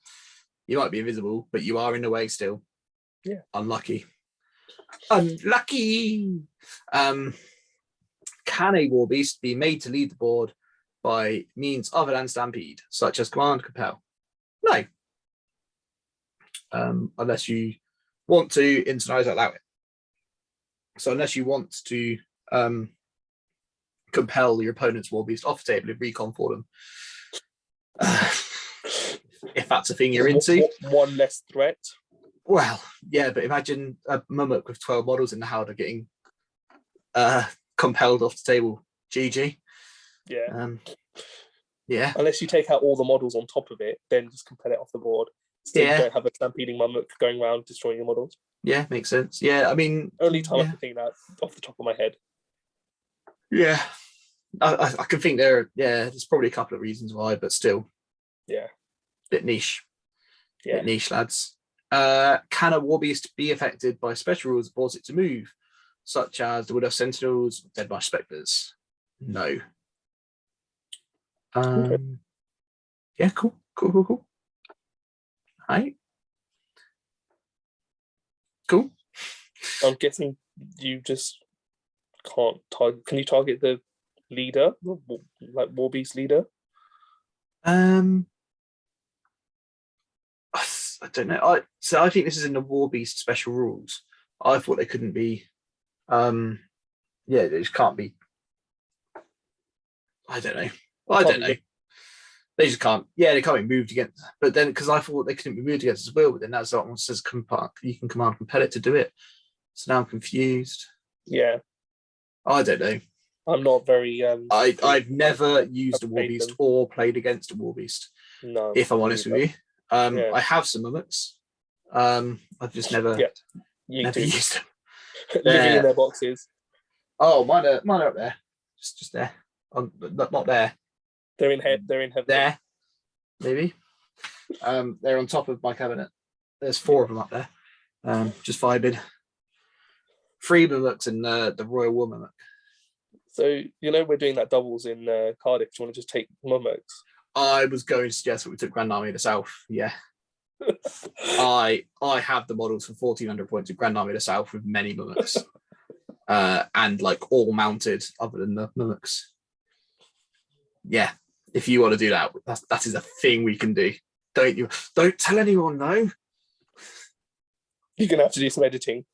You might be invisible, but you are in the way still. Yeah. Unlucky. Can a war beast be made to lead the board by means other than stampede, such as command compel? No. Unless you want to internalize allow it. So unless you want to compel your opponent's war beast off the table and recon for them, if that's a thing you're into. One less threat. Well, yeah, but imagine a Mummock with 12 models in the Howdah getting compelled off the table. GG. Yeah. Yeah. Unless you take out all the models on top of it, then just compel it off the board. So you don't have a stampeding Mummock going around destroying your models. Yeah, makes sense. Yeah, I mean... Only time I can think that off the top of my head. Yeah. I can think there's probably a couple of reasons why, but still. Yeah. Bit niche. Yeah. Bit niche, lads. Can a war beast be affected by special rules that force it to move, such as the Wood of Sentinels, Dead Marsh Spectres? No. Okay. Yeah, cool. Right. Cool. I'm guessing you just can't target. Can you target the leader, like war beast leader? I don't know. I think this is in the war beast special rules. I thought they couldn't be. They just can't be. I don't know. They just can't. Yeah, they can't be moved against. But then, because I thought they couldn't be moved against as well, but then that's what one says. You can command compel it to do it. So now I'm confused. Yeah, I don't know. I'm not very. I've never used a Warbeast or played against a Warbeast. No, if I'm honest with you, I have some mimics. I've just never used them. Living in their boxes. Oh, mine are up there, just there. Not there. They're in heaven. There, maybe. They're on top of my cabinet. There's 4 of them up there. Just vibing. 3 mimics and the Royal War mimic. So we're doing that doubles in Cardiff. Do you want to just take mimics? I was going to suggest that we took Grand Army of the South. Yeah. I have the models for 1400 points of Grand Army of the South with many mimics. And like all mounted other than the mimics. Yeah. If you want to do that, that is a thing we can do. Don't tell anyone, no. You're gonna have to do some editing.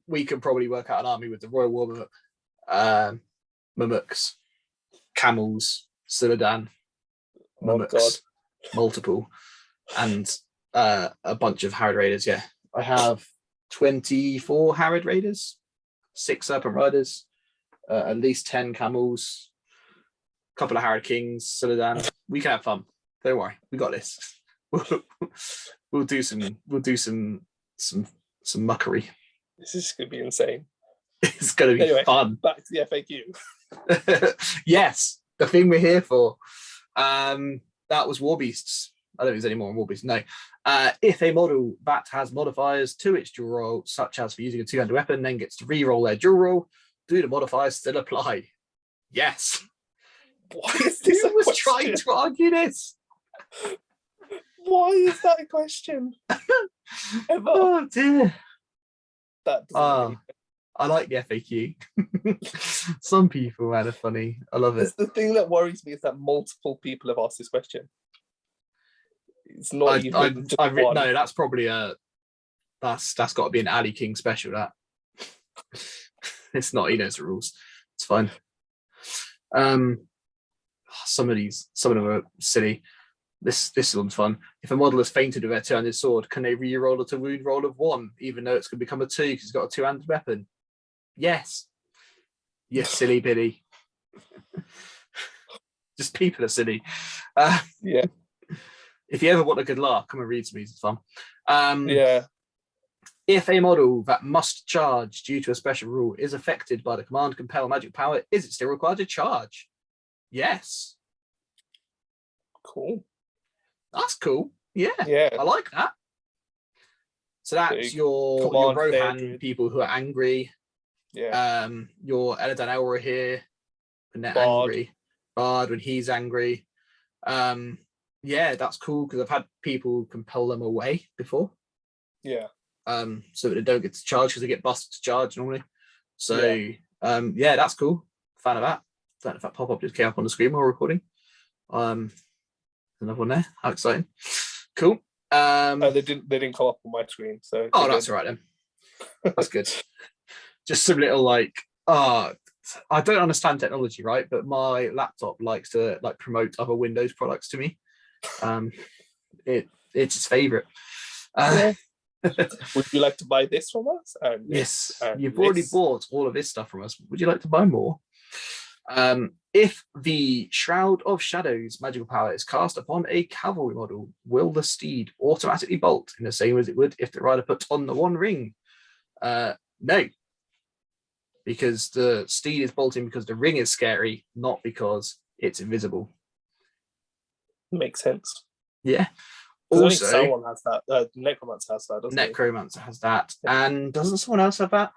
We can probably work out an army with the Royal War mimic, mimics, camels, Siladan, mimics, multiple, and a bunch of Harrod Raiders. Yeah, I have 24 Harrod Raiders, 6 Serpent Riders, at least 10 camels, a couple of Harrod Kings, Siladan. We can have fun. Don't worry, we got this. We'll do some muckery. This is gonna be insane. It's gonna be fun. Back to the FAQ. Yes, the thing we're here for. That was Warbeasts. I don't think there's any more on Warbeasts. No. If a model that has modifiers to its dual roll, such as for using a 2-handed weapon, then gets to re-roll their dual roll, do the modifiers still apply? Yes. Why is this? Who was trying to argue this? Why is that a question? Oh dear. That really... I like the FAQ. Some people are funny. I love it. The thing that worries me is that multiple people have asked this question. It's not even just one. No, that's probably that's got to be an Ali King special. That it's not. He knows the rules. It's fine. Some of them are silly. This one's fun. If a model has fainted with their 2-handed sword, can they re-roll it a wound roll of 1, even though it's going to become a 2 because it's got a 2-handed weapon? Yes. Yes, silly Billy. Just people are silly. Yeah. If you ever want a good laugh, come and read some. It's fun. Yeah. If a model that must charge due to a special rule is affected by the command compel magic power, is it still required to charge? Yes. Cool. That's cool. Yeah. I like that. So that's your Rohan people who are angry. Yeah. Your Eladan Elra here when they're Bard. angry. Bard when he's angry. Yeah, that's cool because I've had people compel them away before. Yeah. So that they don't get to charge because they get busted to charge normally. So yeah, that's cool. Fan of that. Don't know if that pop-up just came up on the screen while we're recording. Another one there. How exciting. Cool. They didn't come up on my screen. So that's all right then. That's good. Just some little like, I don't understand technology, right? But my laptop likes to like promote other Windows products to me. It's its favorite. Would you like to buy this from us? Yes, you've already bought all of this stuff from us. Would you like to buy more? If the Shroud of Shadows magical power is cast upon a cavalry model, will the steed automatically bolt in the same as it would if the rider puts on the 1 ring? No, because the steed is bolting because the ring is scary, not because it's invisible. Makes sense. Yeah. Also, someone has that. Necromancer has that, doesn't Necromancer has that. And doesn't someone else have that?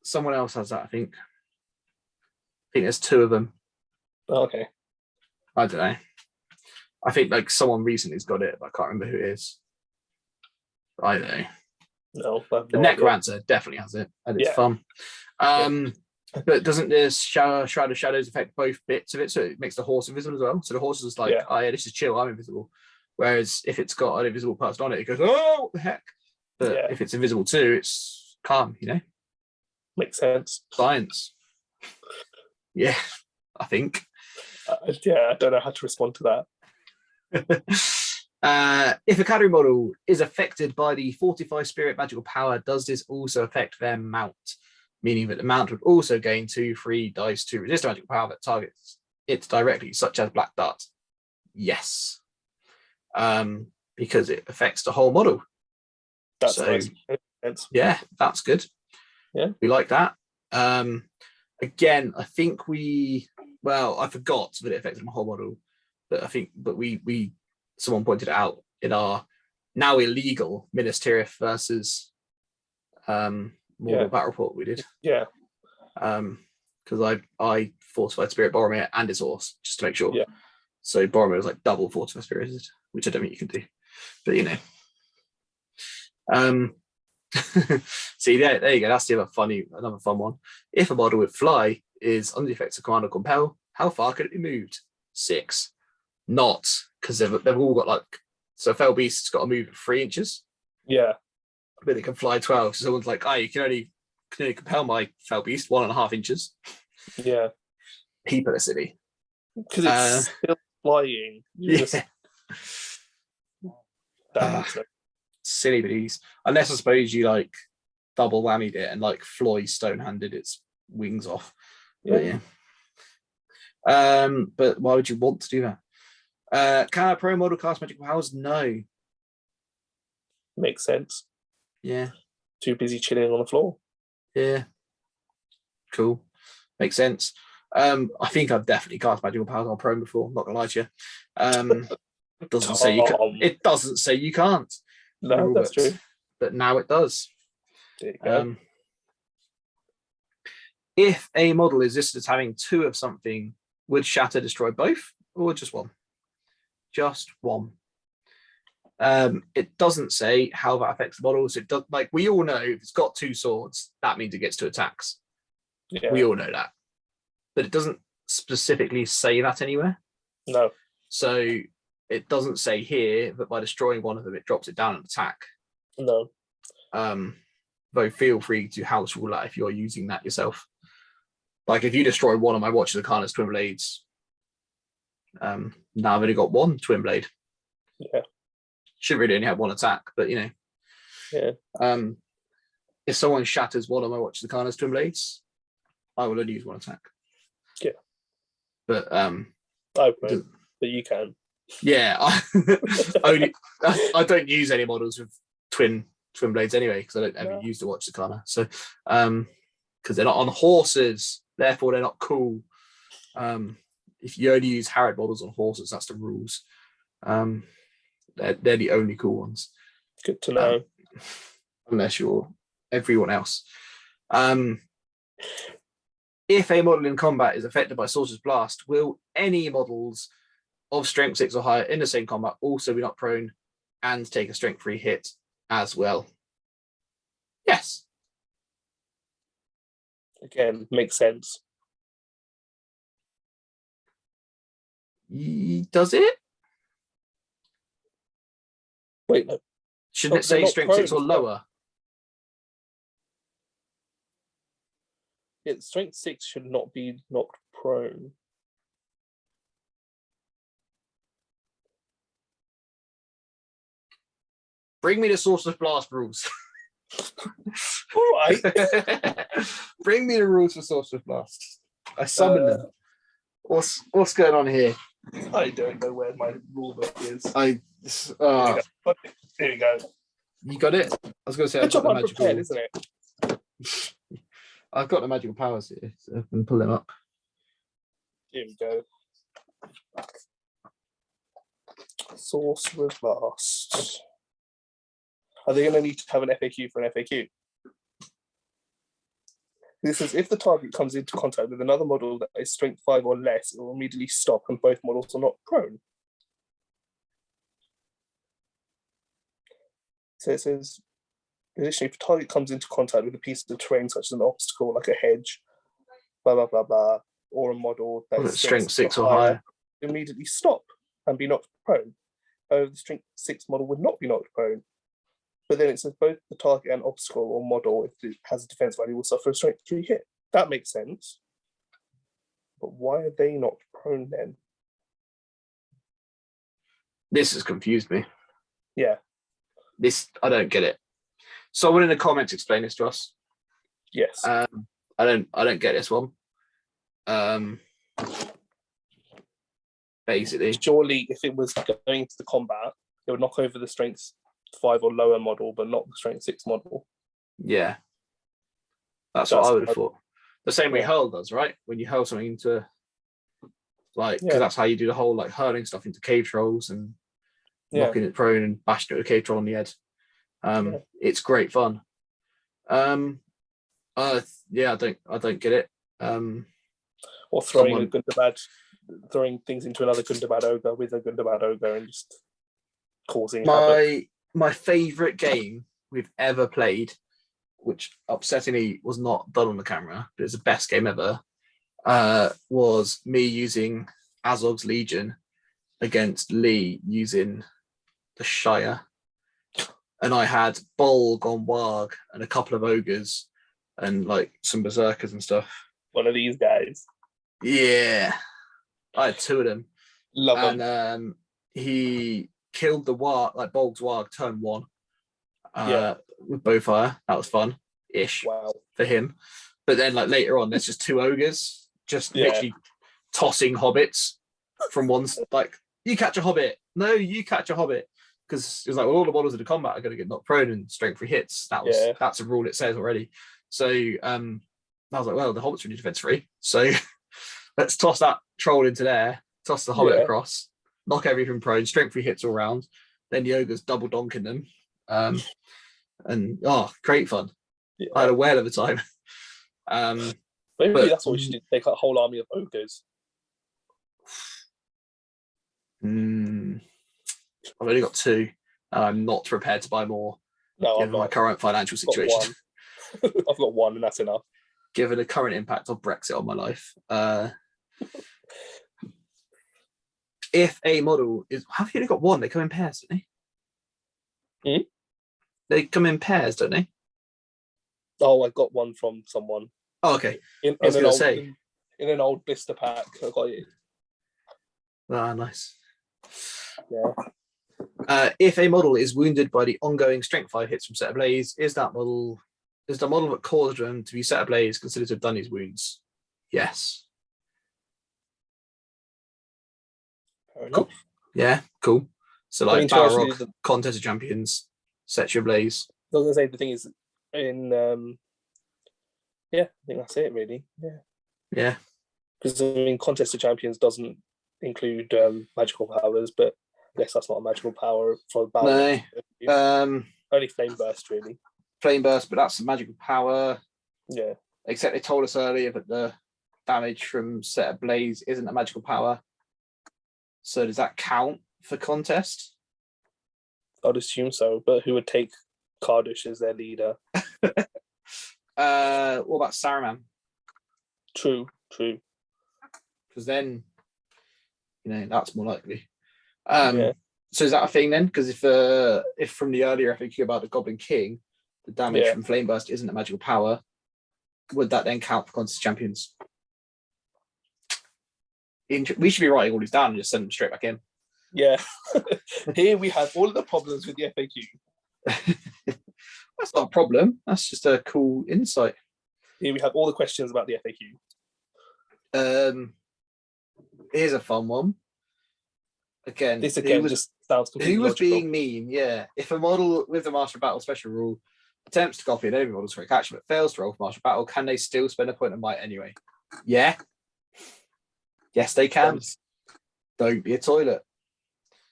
Someone else has that, I think. I think there's 2 of them. Okay. I don't know. I think like someone recently's got it, but I can't remember who it is. I don't know. No, the Necromancer definitely has it, and it's fun. But doesn't this Shroud of Shadows affect both bits of it? So it makes the horse invisible as well. So the horse is like, oh yeah, this is chill, I'm invisible. Whereas if it's got an invisible person on it, it goes, oh, what the heck? But if it's invisible too, it's calm, Makes sense. Science. Yeah, I think. Yeah, I don't know how to respond to that. If a category model is affected by the Fortify Spirit magical power, does this also affect their mount? Meaning that the mount would also gain 2 free dice to resist a magical power that targets it directly, such as Black Dart. Yes. Because it affects the whole model. That's nice. Yeah, that's good. Yeah. We like that. Again, I think I forgot that it affected my whole model, but someone pointed it out in our now illegal Minas Tirith versus Mordor battle report we did. Yeah. Because I fortified Spirit Boromir and his horse just to make sure. Yeah. So Boromir was like double fortified Spirit, which I don't think you can do, but you know. See, there you go. That's another fun one. If a model with fly is under the effects of command or compel, how far could it be moved? 6. Not because they've all got so Fell Beast's got to move 3 inches. Yeah. But it can fly 12. So someone's like, you can only compel my Fell Beast 1.5 inches. Yeah. People are silly. Because it's still flying. Silly bees. Unless I suppose you double whammied it and Floyd stone-handed its wings off. Yeah. But why would you want to do that? Can a pro model cast magical powers? No. Makes sense. Yeah. Too busy chilling on the floor. Yeah. Cool. Makes sense. I think I've definitely cast magical powers on pro before. I'm not gonna lie to you. It doesn't say you can. It doesn't say you can't. No, that's true. But now it does. There you go. If a model is listed as having 2 of something, would Shatter destroy both or just 1? Just 1. It doesn't say how that affects the models. It does, we all know if it's got 2 swords, that means it gets 2 attacks. Yeah. We all know that. But it doesn't specifically say that anywhere. No. So it doesn't say here that by destroying one of them, it drops it down an attack. No. Though feel free to house rule that if you're using that yourself. If you destroy one of my Watch of the Karna's twin blades, now I've only got 1 twin blade. Yeah. Should really only have 1 attack, but you know. Yeah. If someone shatters one of my Watch of the Karna's twin blades, I will only use 1 attack. Yeah. But I won't, but you can. Yeah. I don't use any models with twin blades anyway, because I don't ever use the Watch of the Karna. So because they're not on horses, therefore they're not cool. If you only use Harrod models on horses, that's the rules. They're the only cool ones. Good to know. Unless you're everyone else. If a model in combat is affected by Sorcerer's Blast, will any models of strength 6 or higher in the same combat also be knocked prone and take a strength 3 hit as well? Yes. Again, makes sense. Does it? Wait, no. Shouldn't it say strength 6 or lower? Yeah, strength 6 should not be knocked prone. Bring me the Sorcerer's Blast rules. All right. Bring me the rules for Sorcerer's Blast. I summon them. What's going on here? I don't know where my rule book is. Here we go. You got it? I was going to say I've got the magical, isn't it? I've got the magical powers here, so I can pull them up. Here we go. Sorcerer's Blast. Are they going to need to have an FAQ for an FAQ? This is if the target comes into contact with another model that is strength 5 or less, it will immediately stop and both models are not prone. So it says, additionally, if the target comes into contact with a piece of terrain such as an obstacle like a hedge, blah, blah, blah, blah, or a model that is strength 6 or higher, immediately stop and be knocked prone. The strength 6 model would not be knocked prone. But then it says both the target and obstacle or model, if it has a defense value, will suffer a strength 3 hit. That makes sense. But why are they not prone then? This has confused me. Yeah. I don't get it. Someone in the comments explain this to us. Yes. I don't get this one. Basically, surely if it was going to the combat, it would knock over the strength 5 or lower model, but not the strength 6 model. yeah, that's what I would have thought. The same way Yeah. hurl does, right? When you hurl something into, like, because Yeah. that's how you do the whole like hurling stuff into cave trolls and knocking it prone and bashing it with a cave troll on the head. It's great fun. Yeah, I don't get it. Or throwing throwing things into another Gundabad ogre with a Gundabad ogre and just causing havoc. My favorite game we've ever played, which upsettingly was not done on the camera, but it's the best game ever, was me using Azog's Legion against Lee using the Shire. And I had Bolg on Warg and a couple of ogres and like some berserkers and stuff. One of these guys. Yeah. I had 2 of them. Love them. He killed the Warg, like Bolg's Warg, turn 1. Yeah. With bowfire. That was fun-ish for him. But then like later on, there's just 2 ogres just literally tossing hobbits from one, like, you catch a hobbit. No, you catch a hobbit. Because it was like, well, all the models of the combat are going to get knocked prone and strength 3 hits. That's a rule it says already. So I was like, well, the hobbits are in defense 3. So let's toss that troll into there, toss the hobbit across, knock everything prone, strength 3 hits all round. Then the ogre's double donking them. And great fun. Yeah. I had a whale of a time. Maybe that's what we should do. Take a whole army of ogres. I've only got 2. I'm not prepared to buy more. No, given my current financial situation. I've got 1, and that's enough. Given the current impact of Brexit on my life, if a model is, have you only got 1? They come in pairs, don't they? They come in pairs, don't they? Oh, I got 1 from someone. Oh, okay. In an old blister pack, I got you. Ah, nice. Yeah. If a model is wounded by the ongoing strength 5 hits from set ablaze, is the model that caused them to be set ablaze considered to have done these wounds? Yes. Cool. Yeah, cool. So like Balrog, Contest of Champions, sets you ablaze. I was going to say, the thing is, I think that's it really. Yeah. Because I mean, Contest of Champions doesn't include magical powers, but I guess that's not a magical power for Balrog. No. Only Flame Burst really. Flame Burst, but that's a magical power. Yeah. Except they told us earlier that the damage from set ablaze isn't a magical power. So does that count for contest? I'd assume so, but who would take Kardush as their leader? What about Saruman? True. Because then, that's more likely. So is that a thing then? Because if from the earlier FAQ about the Goblin King, the damage from Flame Burst isn't a magical power, would that then count for Contest Champions? We should be writing all these down and just send them straight back in. Yeah. Here we have all of the problems with the FAQ. That's not a problem. That's just a cool insight. Here we have all the questions about the FAQ. Here's a fun one. Again, this just sounds completely who was logical. being mean? Yeah. If a model with the Master of Battle special rule attempts to copy an enemy model's quick action but fails to roll for Master of Battle, can they still spend a point of might anyway? Yeah. Yes, they can. Don't be a toilet.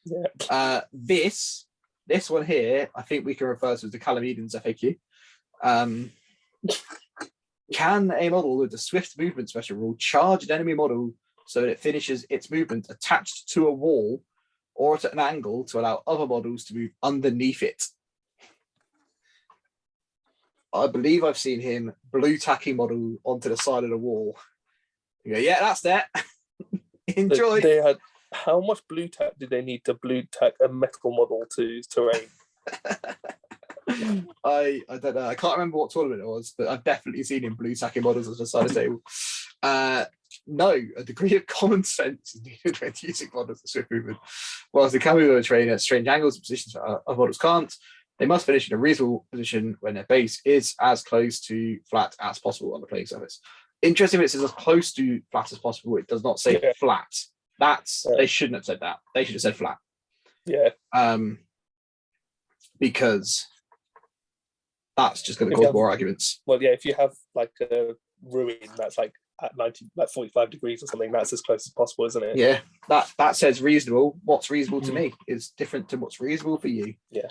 Yeah. This one here, I think we can refer to as the Callum Eden's FAQ. Can a model with the swift movement special rule charge an enemy model so that it finishes its movement attached to a wall or at an angle to allow other models to move underneath it? I believe I've seen him blue tacking model onto the side of the wall. You go, yeah, that's that. Enjoy. They had, how much blue tack did they need to blue tack a metal model to terrain? I don't know. I can't remember what tournament it was, but I've definitely seen him blue tacking models on the side of the table. no, a degree of common sense is needed when using models of swift movement. Whilst they can move over terrain at strange angles and positions other models can't, they must finish in a reasonable position when their base is as close to flat as possible on the playing surface. Interesting, if it says as close to flat as possible, it does not say flat. They shouldn't have said that. They should have said flat. Yeah. Because that's just going to cause more arguments. Well, yeah, if you have like a ruin that's like at 45 degrees or something, that's as close as possible, isn't it? Yeah, that says reasonable. What's reasonable to me is different to what's reasonable for you. Yeah.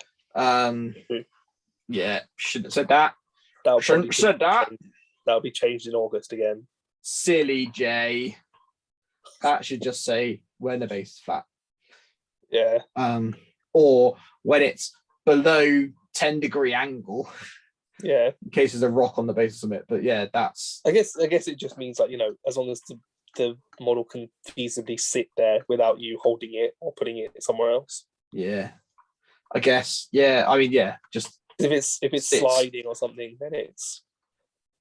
Yeah, shouldn't have said that. Shouldn't have said that. That'll be changed in August again. Silly Jay. That should just say when the base is flat. Yeah. Or when it's below 10-degree angle. Yeah. In case there's a rock on the base of something. But yeah, that's. I guess it just means like, as long as the model can feasibly sit there without you holding it or putting it somewhere else. Yeah. I guess. Yeah. I mean, yeah. Just if it's sliding or something, then it's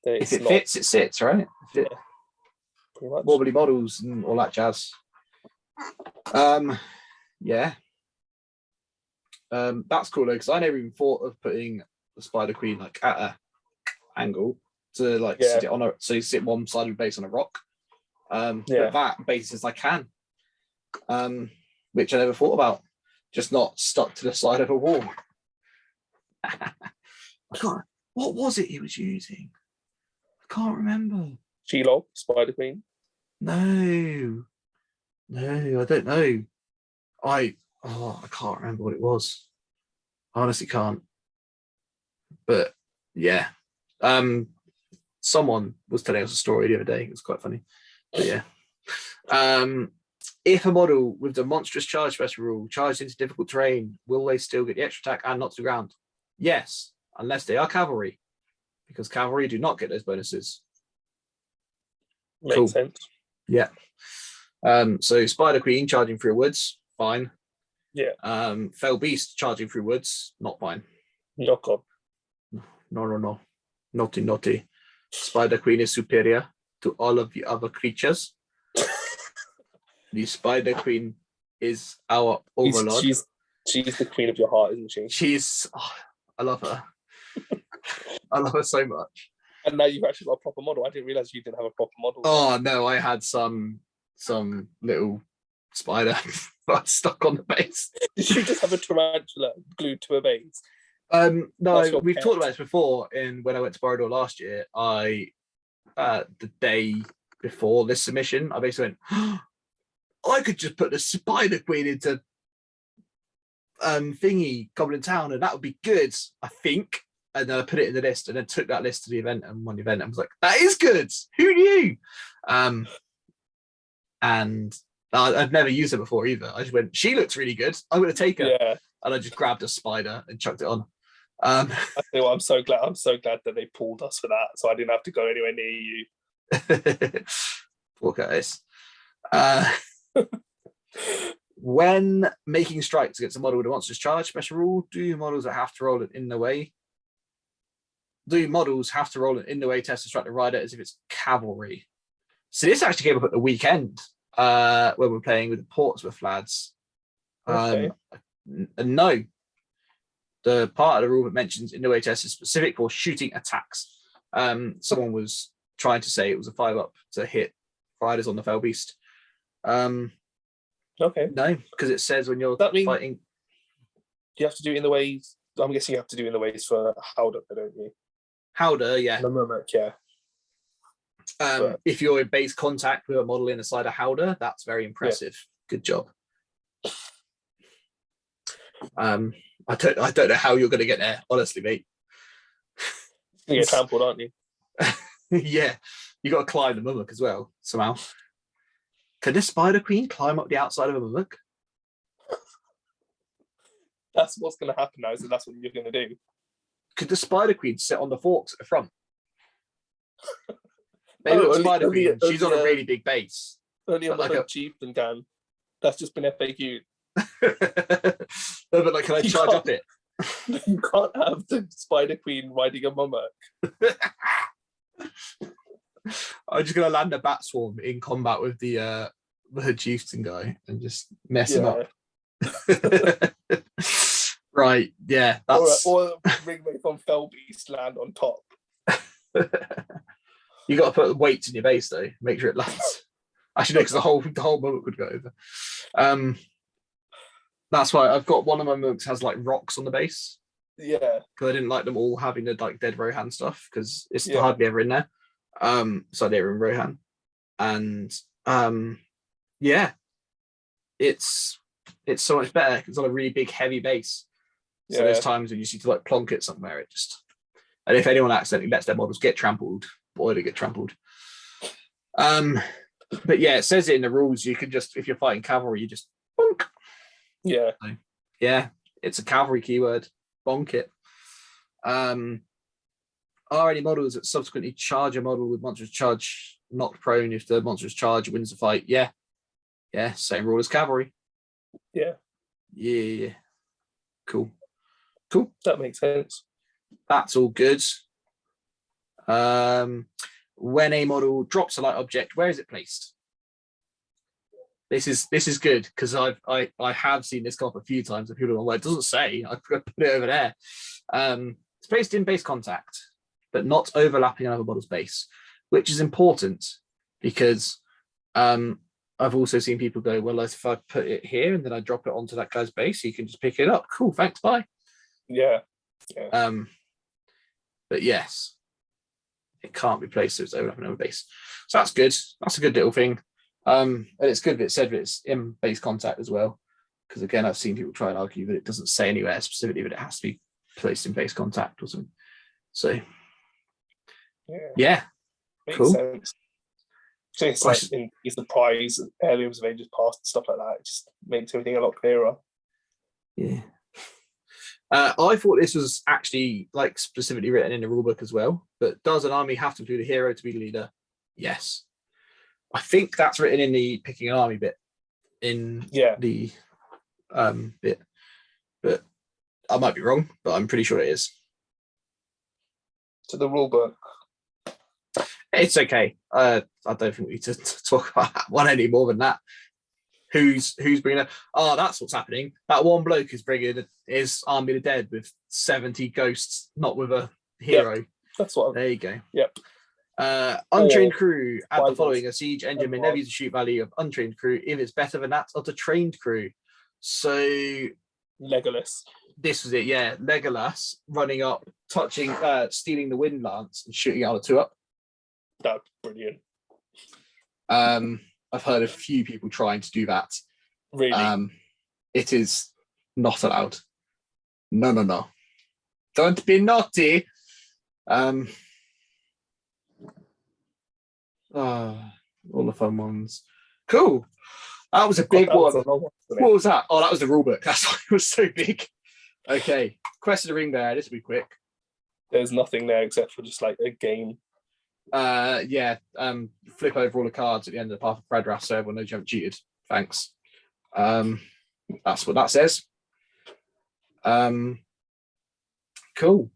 if it fits, it sits, right? Yeah. Pretty much. Wobbly models and all that jazz. Yeah. That's cool though, because I never even thought of putting the Spider Queen like at a angle to like sit it on so you sit one side of the base on a rock. But that basis I can. Which I never thought about. Just not stuck to the side of a wall. What was it he was using? I can't remember. She-Log, Spider Queen? No, I don't know. I can't remember what it was. I honestly can't. But yeah. Someone was telling us a story the other day. It was quite funny. But yeah. If a model with the monstrous charge special rule charged into difficult terrain, will they still get the extra attack and not to the ground? Yes, unless they are cavalry, because cavalry do not get those bonuses. Makes sense. Yeah. So Spider Queen charging through woods, fine. Yeah. Fell Beast charging through woods, not fine. Knock on. No. Naughty. Spider Queen is superior to all of the other creatures. The Spider Queen is our overlord. She's the queen of your heart, isn't she? I love her. I love her so much. And now you've actually got a proper model. I didn't realize you didn't have a proper model. Oh no, I had some little spider stuck on the base. Did you just have a tarantula glued to a base? No, we've talked about this before. When I went to Borodor last year, the day before this submission, I basically went, I could just put the Spider Queen into Goblin Town, and that would be good, I think. And then I put it in the list, and then took that list to the event and won the event, and was like, "That is good. Who knew?" And I'd never used her before either. I just went, "She looks really good. I'm going to take her." Yeah. And I just grabbed a spider and chucked it on. I think I'm so glad that they pulled us for that, so I didn't have to go anywhere near you. Poor Curtis. When making strikes against a model with a monstrous charge special rule, do models have to roll it in the way? Do models have to roll it in the way test to strike the rider as if it's cavalry? So this actually came up at the weekend when we're playing with the Portsmouth lads. Okay. No, the part of the rule that mentions in the way test is specific for shooting attacks. Someone was trying to say it was a 5-up to hit riders on the Fell Beast. Okay. No, because it says when you're fighting. You have to do it in the ways. I'm guessing you have to do it in the ways for Howder, don't you? Howder, yeah. The Murmur, yeah. If you're in base contact with a model inside a Howder, that's very impressive. Yeah. Good job. I don't know how you're going to get there, honestly, mate. You get trampled, aren't you? Yeah, you got to climb the Mummock as well somehow. Can this Spider Queen climb up the outside of a Mummock? That's what's going to happen now. So that's what you're going to do. Could the Spider Queen sit on the forks at the front? Maybe the Spider Queen. She's on a really big base. Only on the chieftain can. That's just been FAQ. No, but like, can I charge up it? You can't have the Spider Queen riding a Mummock. I'm just gonna land a bat swarm in combat with the chieftain guy and just mess him up. Right, yeah, that's or ringmate from Felbeast land on top. You got to put weights in your base though, make sure it lands. Actually, no, because the whole boat could go over. That's why I've got one of my mooks has like rocks on the base. Yeah, because I didn't like them all having the like dead Rohan stuff because it's Yeah. hardly ever in there. So they were in Rohan, and yeah, it's so much better. It's on a really big heavy base. So there's times when you need to like plonk it somewhere. It just, and if anyone accidentally lets their models get trampled, boy, they get trampled. But yeah, it says it in the rules. You can just, if you're fighting cavalry, you just bonk. Yeah. So, yeah, it's a cavalry keyword. Bonk it. Are any models that subsequently charge a model with monstrous charge knocked prone if the monstrous charge wins the fight? Yeah. Yeah, same rule as cavalry. Yeah. Yeah. Cool. That makes sense. That's all good. When a model drops a light object, where is it placed? This is good because I have seen this come up a few times and people are like, it doesn't say, I put it over there. It's placed in base contact, but not overlapping another model's base, which is important because I've also seen people go, well, if I put it here and then I drop it onto that guy's base, he can just pick it up. Cool, thanks, bye. Yeah. But yes, it can't be placed so it's overlapping another base. So that's good. That's a good little thing. And it's good that it said that it's in base contact as well. Because again, I've seen people try and argue that it doesn't say anywhere specifically that it has to be placed in base contact or something. So yeah. Makes cool. sense. So it's like in the prize areas of ages past and stuff like that. It just makes everything a lot clearer. Yeah. I thought this was actually like specifically written in the rulebook as well. But does an army have to include a hero to be the leader? Yes. I think that's written in the picking an army bit in the bit. But I might be wrong, but I'm pretty sure it is. To the rulebook. It's okay. I don't think we need to talk about that one any more than that. Who's bringing it? Oh, that's what's happening. That one bloke is bringing his army of the dead with 70 ghosts, not with a hero. Yep. That's what. There you go. Yep. Untrained crew. Add the following: a siege engine may never use the shoot value of untrained crew if it's better than that of the trained crew. So Legolas. This was it. Yeah, Legolas running up, touching, stealing the wind lance and shooting out a 2-up. That's brilliant. I've heard a few people trying to do that. Really? It is not allowed. No. Don't be naughty. All the fun ones. Cool. That was a big one. What was that? Oh, that was the rulebook. That's why it was so big. Okay. Quest of the Ring there. This will be quick. There's nothing there except for just like a game. Flip over all the cards at the end of the path of Fredras so everyone knows you haven't cheated. Thanks. That's what that says. Cool.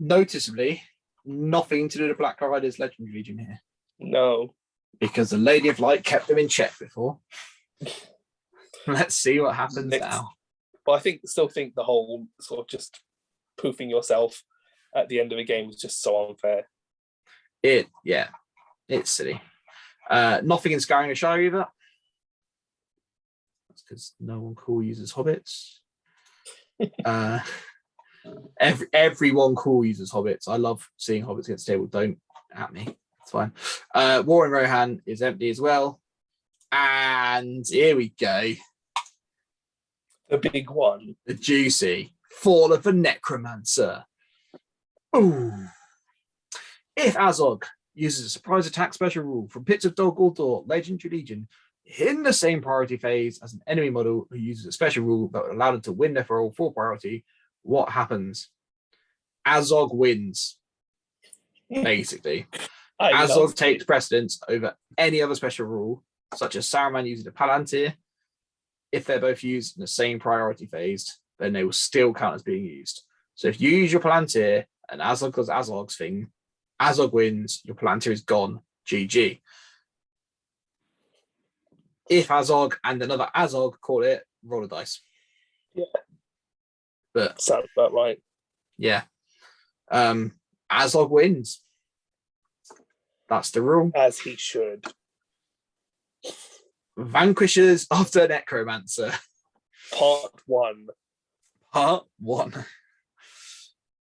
Noticeably, nothing to do with Black Riders Legendary Legion here. No. Because the Lady of Light kept them in check before. Let's see what happens now. But I still think the whole sort of just poofing yourself at the end of a game is just so unfair. It's silly. Nothing in Scouring the Shire either. That's because no one cool uses hobbits. Everyone cool uses hobbits. I love seeing hobbits against the table. Don't at me. It's fine. War in Rohan is empty as well. And here we go. The big one. The juicy Fall of the Necromancer. Ooh. If Azog uses a surprise attack special rule from Pits of Dol Guldur Legendary Legion in the same priority phase as an enemy model who uses a special rule that would allow them to win their roll full priority, what happens? Azog wins. Basically. Azog takes precedence over any other special rule, such as Saruman using a Palantir. If they're both used in the same priority phase, then they will still count as being used. So if you use your Palantir and Azog does Azog's thing, Azog wins, your Palantir is gone. GG. If Azog and another Azog call it, roll a dice. Yeah. But Sounds about right. yeah. Azog wins. That's the rule. As he should. Vanquishers of the Necromancer. Part 1. Part 1.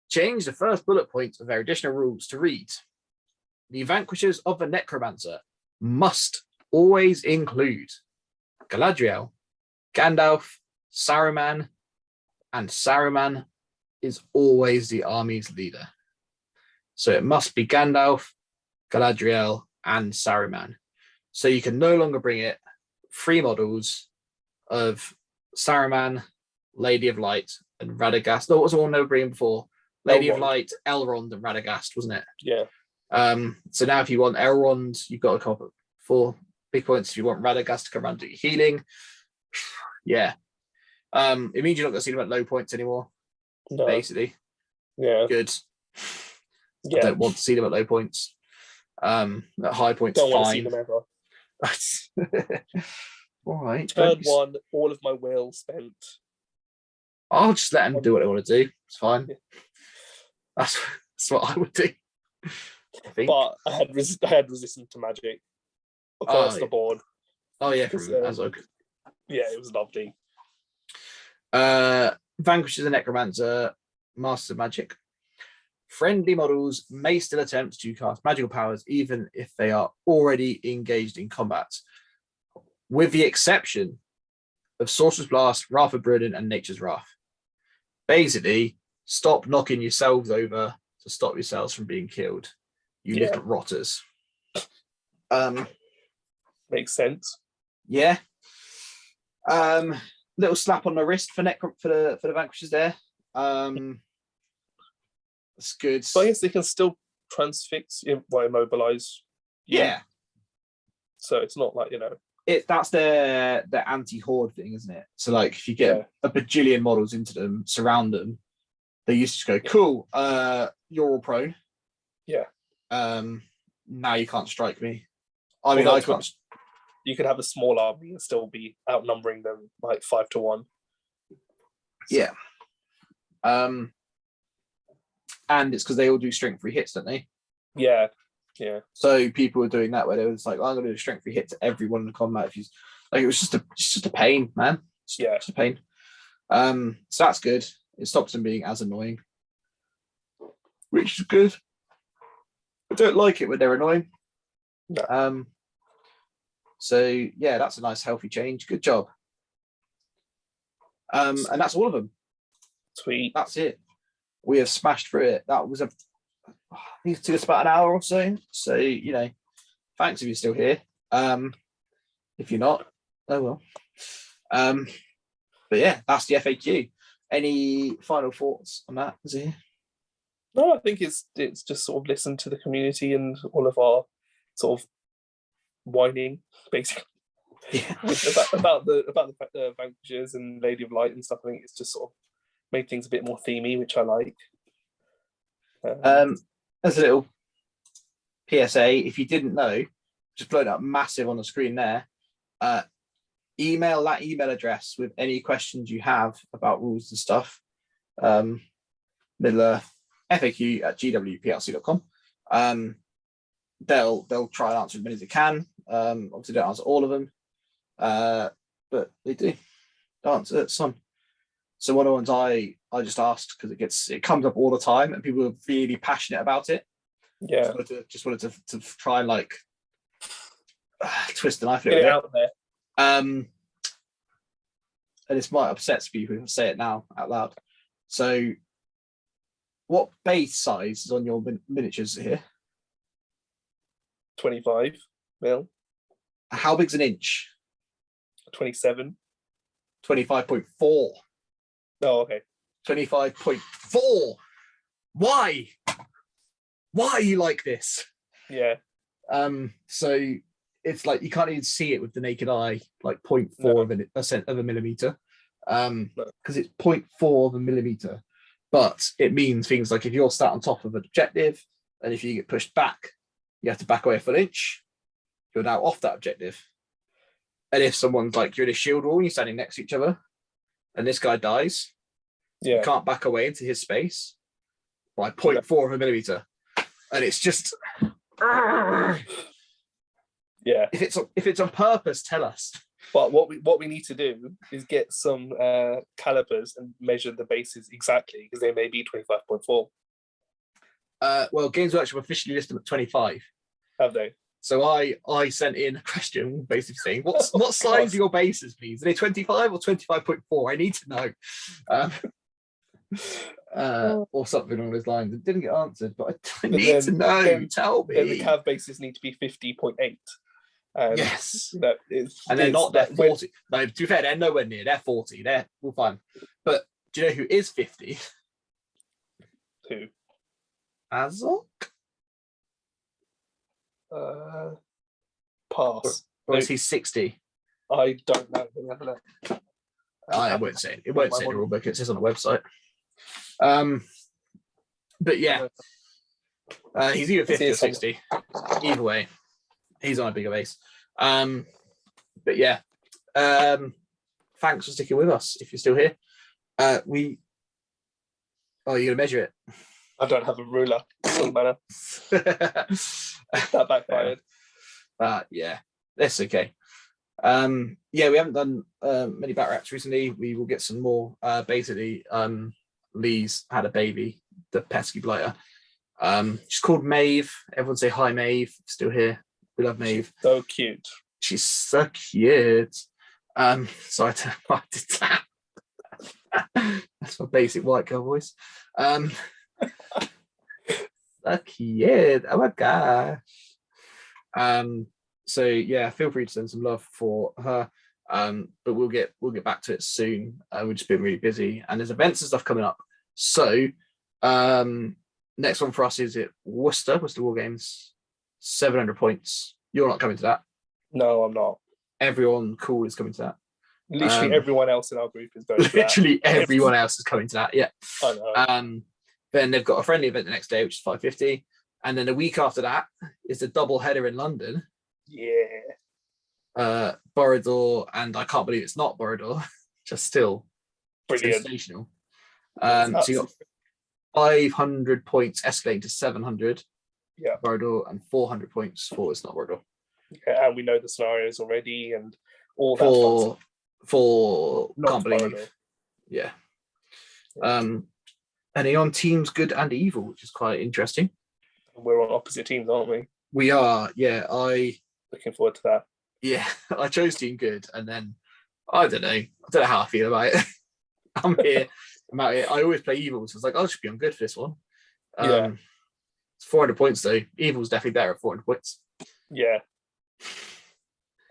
Change the first bullet point of their additional rules to read: the Vanquishers of the Necromancer must always include Galadriel, Gandalf, Saruman, and Saruman is always the army's leader. So it must be Gandalf, Galadriel, and Saruman. So you can no longer bring it 3 models of Saruman, Lady of Light, and Radagast. No, what was the one they were bringing before? Lady of Light, Elrond, and Radagast, wasn't it? Yeah. So now if you want Elrond, you've got a couple 4 big points. If you want Radagast to come around and do your healing, yeah. It means you're not going to see them at low points anymore. No. Basically. Yeah. Good. Yeah. I don't want to see them at low points. At high points, Don't want to fine. see them ever. All right. Turn 1, all of my will spent. I'll just let them do what they want to do. It's fine. Yeah. That's what I would do. I think. But I had resistant to magic across the board. Oh yeah, from Azog. Yeah, it was lovely. Vanquishes the Necromancer, Masters of Magic. Friendly models may still attempt to cast magical powers even if they are already engaged in combat, with the exception of Sorcerer's Blast, Wrath of Brunnen, and Nature's Wrath. Basically, stop knocking yourselves over to stop yourselves from being killed, you little rotters. Makes sense. Yeah. Little slap on the wrist for the Vanquishers there. That's good. So I guess they can still transfix, immobilize. Yeah. So it's not like, That's their anti-horde thing, isn't it? So like if you get a bajillion models into them, surround them, they used to go, cool, you're all prone. Yeah. Now you can't strike me. I mean, I can't. You could have a small army and still be outnumbering them like 5 to 1. Yeah. And it's because they all do strength 3 hits, don't they? Yeah. Yeah. So people were doing that where they was like, I'm going to do a strength 3 hit to everyone in the combat. If you like, it was just a pain, man. Just a pain. So that's good. It stops them being as annoying, which is good. I don't like it when they're annoying. No. So yeah, that's a nice healthy change. Good job. And that's all of them. Sweet. That's it. We have smashed through it. That was I think it took us about an hour or so. So, thanks if you're still here. If you're not, oh well. But yeah, that's the FAQ. Any final thoughts on that, Zahir? No, I think it's just sort of listen to the community and all of our sort of whining, basically. Yeah. about the Vanquishers and Lady of Light and stuff. I think it's just sort of made things a bit more themey, which I like. As a little PSA, if you didn't know, just blown up massive on the screen there. Email that email address with any questions you have about rules and stuff. Middle FAQ@gwplc.com. They'll try and answer as many as they can. Obviously, don't answer all of them, but they do answer some. So one of the ones I just asked because it comes up all the time and people are really passionate about it. Yeah, just wanted to try and twist the knife a get little it bit. out there. And this might upset people if I say it now out loud. So, what base size is on your miniatures here? 25 mil. How big's an inch? 27. 25.4. Oh, okay. 25.4. Why? Why are you like this? Yeah. So it's like you can't even see it with the naked eye, like 0.4% of a millimeter. Because it's 0.4 of a millimeter. But it means things like if you're sat on top of an objective and if you get pushed back, you have to back away a full inch. You're now off that objective. And if someone's like you're in a shield wall and you're standing next to each other, and this guy dies, you can't back away into his space by 0.4 of a millimeter, and it's just If it's on purpose, tell us. But what we need to do is get some calipers and measure the bases exactly, because they may be 25.4. Well, Games Workshop officially listed them at 25. Have they? So I sent in a question basically saying, what size are your bases, please? Are they 25 or 25.4? I need to know. Or something along those lines. It didn't get answered, but I need to know. Tell me. Then the cav bases need to be 50.8. Yes. And they're not, they're 40. No, to be fair, they're nowhere near. They're 40. They're all fine. But do you know who is 50? Who? Azok? Pass. Or is he 60? I don't know. Let me have a look. I won't say it. It won't say the rule book. It says on the website. But yeah, he's either 50 or 60. Either way, he's on a bigger base. But yeah, thanks for sticking with us. If you're still here, you're gonna measure it. I don't have a ruler. Doesn't matter. That backfired. Yeah, that's okay. Yeah, we haven't done many bat rats recently. We will get some more. Basically, Lee's had a baby, the pesky blighter. She's called Maeve. Everyone say hi, Maeve. Still here. We love Maeve. So cute. She's so cute. So I did that. That's my basic white girl voice. So cute. Oh my gosh. So yeah, feel free to send some love for her. But we'll get back to it soon. We've just been really busy, and there's events and stuff coming up. So next one for us is at Worcester War Games, 700 points. You're not coming to that. No, I'm not. Everyone cool is coming to that. Literally everyone else in our group is going to literally that. Everyone else is coming to that. Yeah. I know. Then they've got a friendly event the next day, which is 550, and then a week after that is the double header in London. Yeah. Borodor, and I can't believe it's not Borodor, just still brilliant. Sensational. So you got 500 points escalating to 700. Yeah. Borodor, and 400 points for it's not Borodor. Okay, and we know the scenarios already and all that for not can't believe. Borodor. Yeah. And he on teams good and evil, which is quite interesting. We're on opposite teams, aren't we? We are, yeah. Looking forward to that. Yeah, I chose team good, and then I don't know how I feel about it. I'm out here. I always play evil, so I was like, I should be on good for this one. Yeah. It's 400 points though. Evil's definitely better at 400 points. Yeah.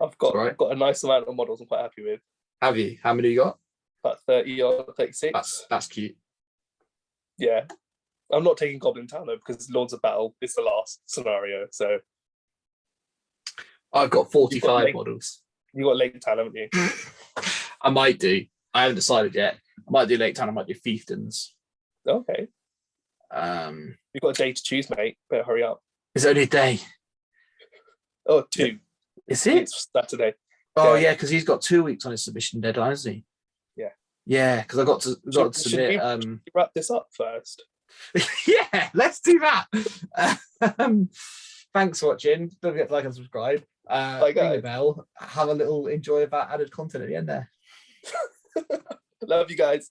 I've got a nice amount of models I'm quite happy with. Have you? How many you got? About 30 or 36. That's cute. Yeah. I'm not taking Goblin Town though, because Lords of Battle is the last scenario. So I've got 45 models. You got Lake Town, haven't you? I might do. I haven't decided yet. I might do Lake Town. I might do Fiefdoms. Okay. You've got a day to choose, mate. Better hurry up. It's only a day. Oh, 2. Is it? It's Saturday. Oh yeah, because he's got 2 weeks on his submission deadline, hasn't he? Yeah. Yeah, because I got to submit. Should we wrap this up first? Yeah, let's do that. Thanks for watching. Don't forget to like and subscribe. Ring the bell. Have a little enjoy of that added content at the end there. Love you guys.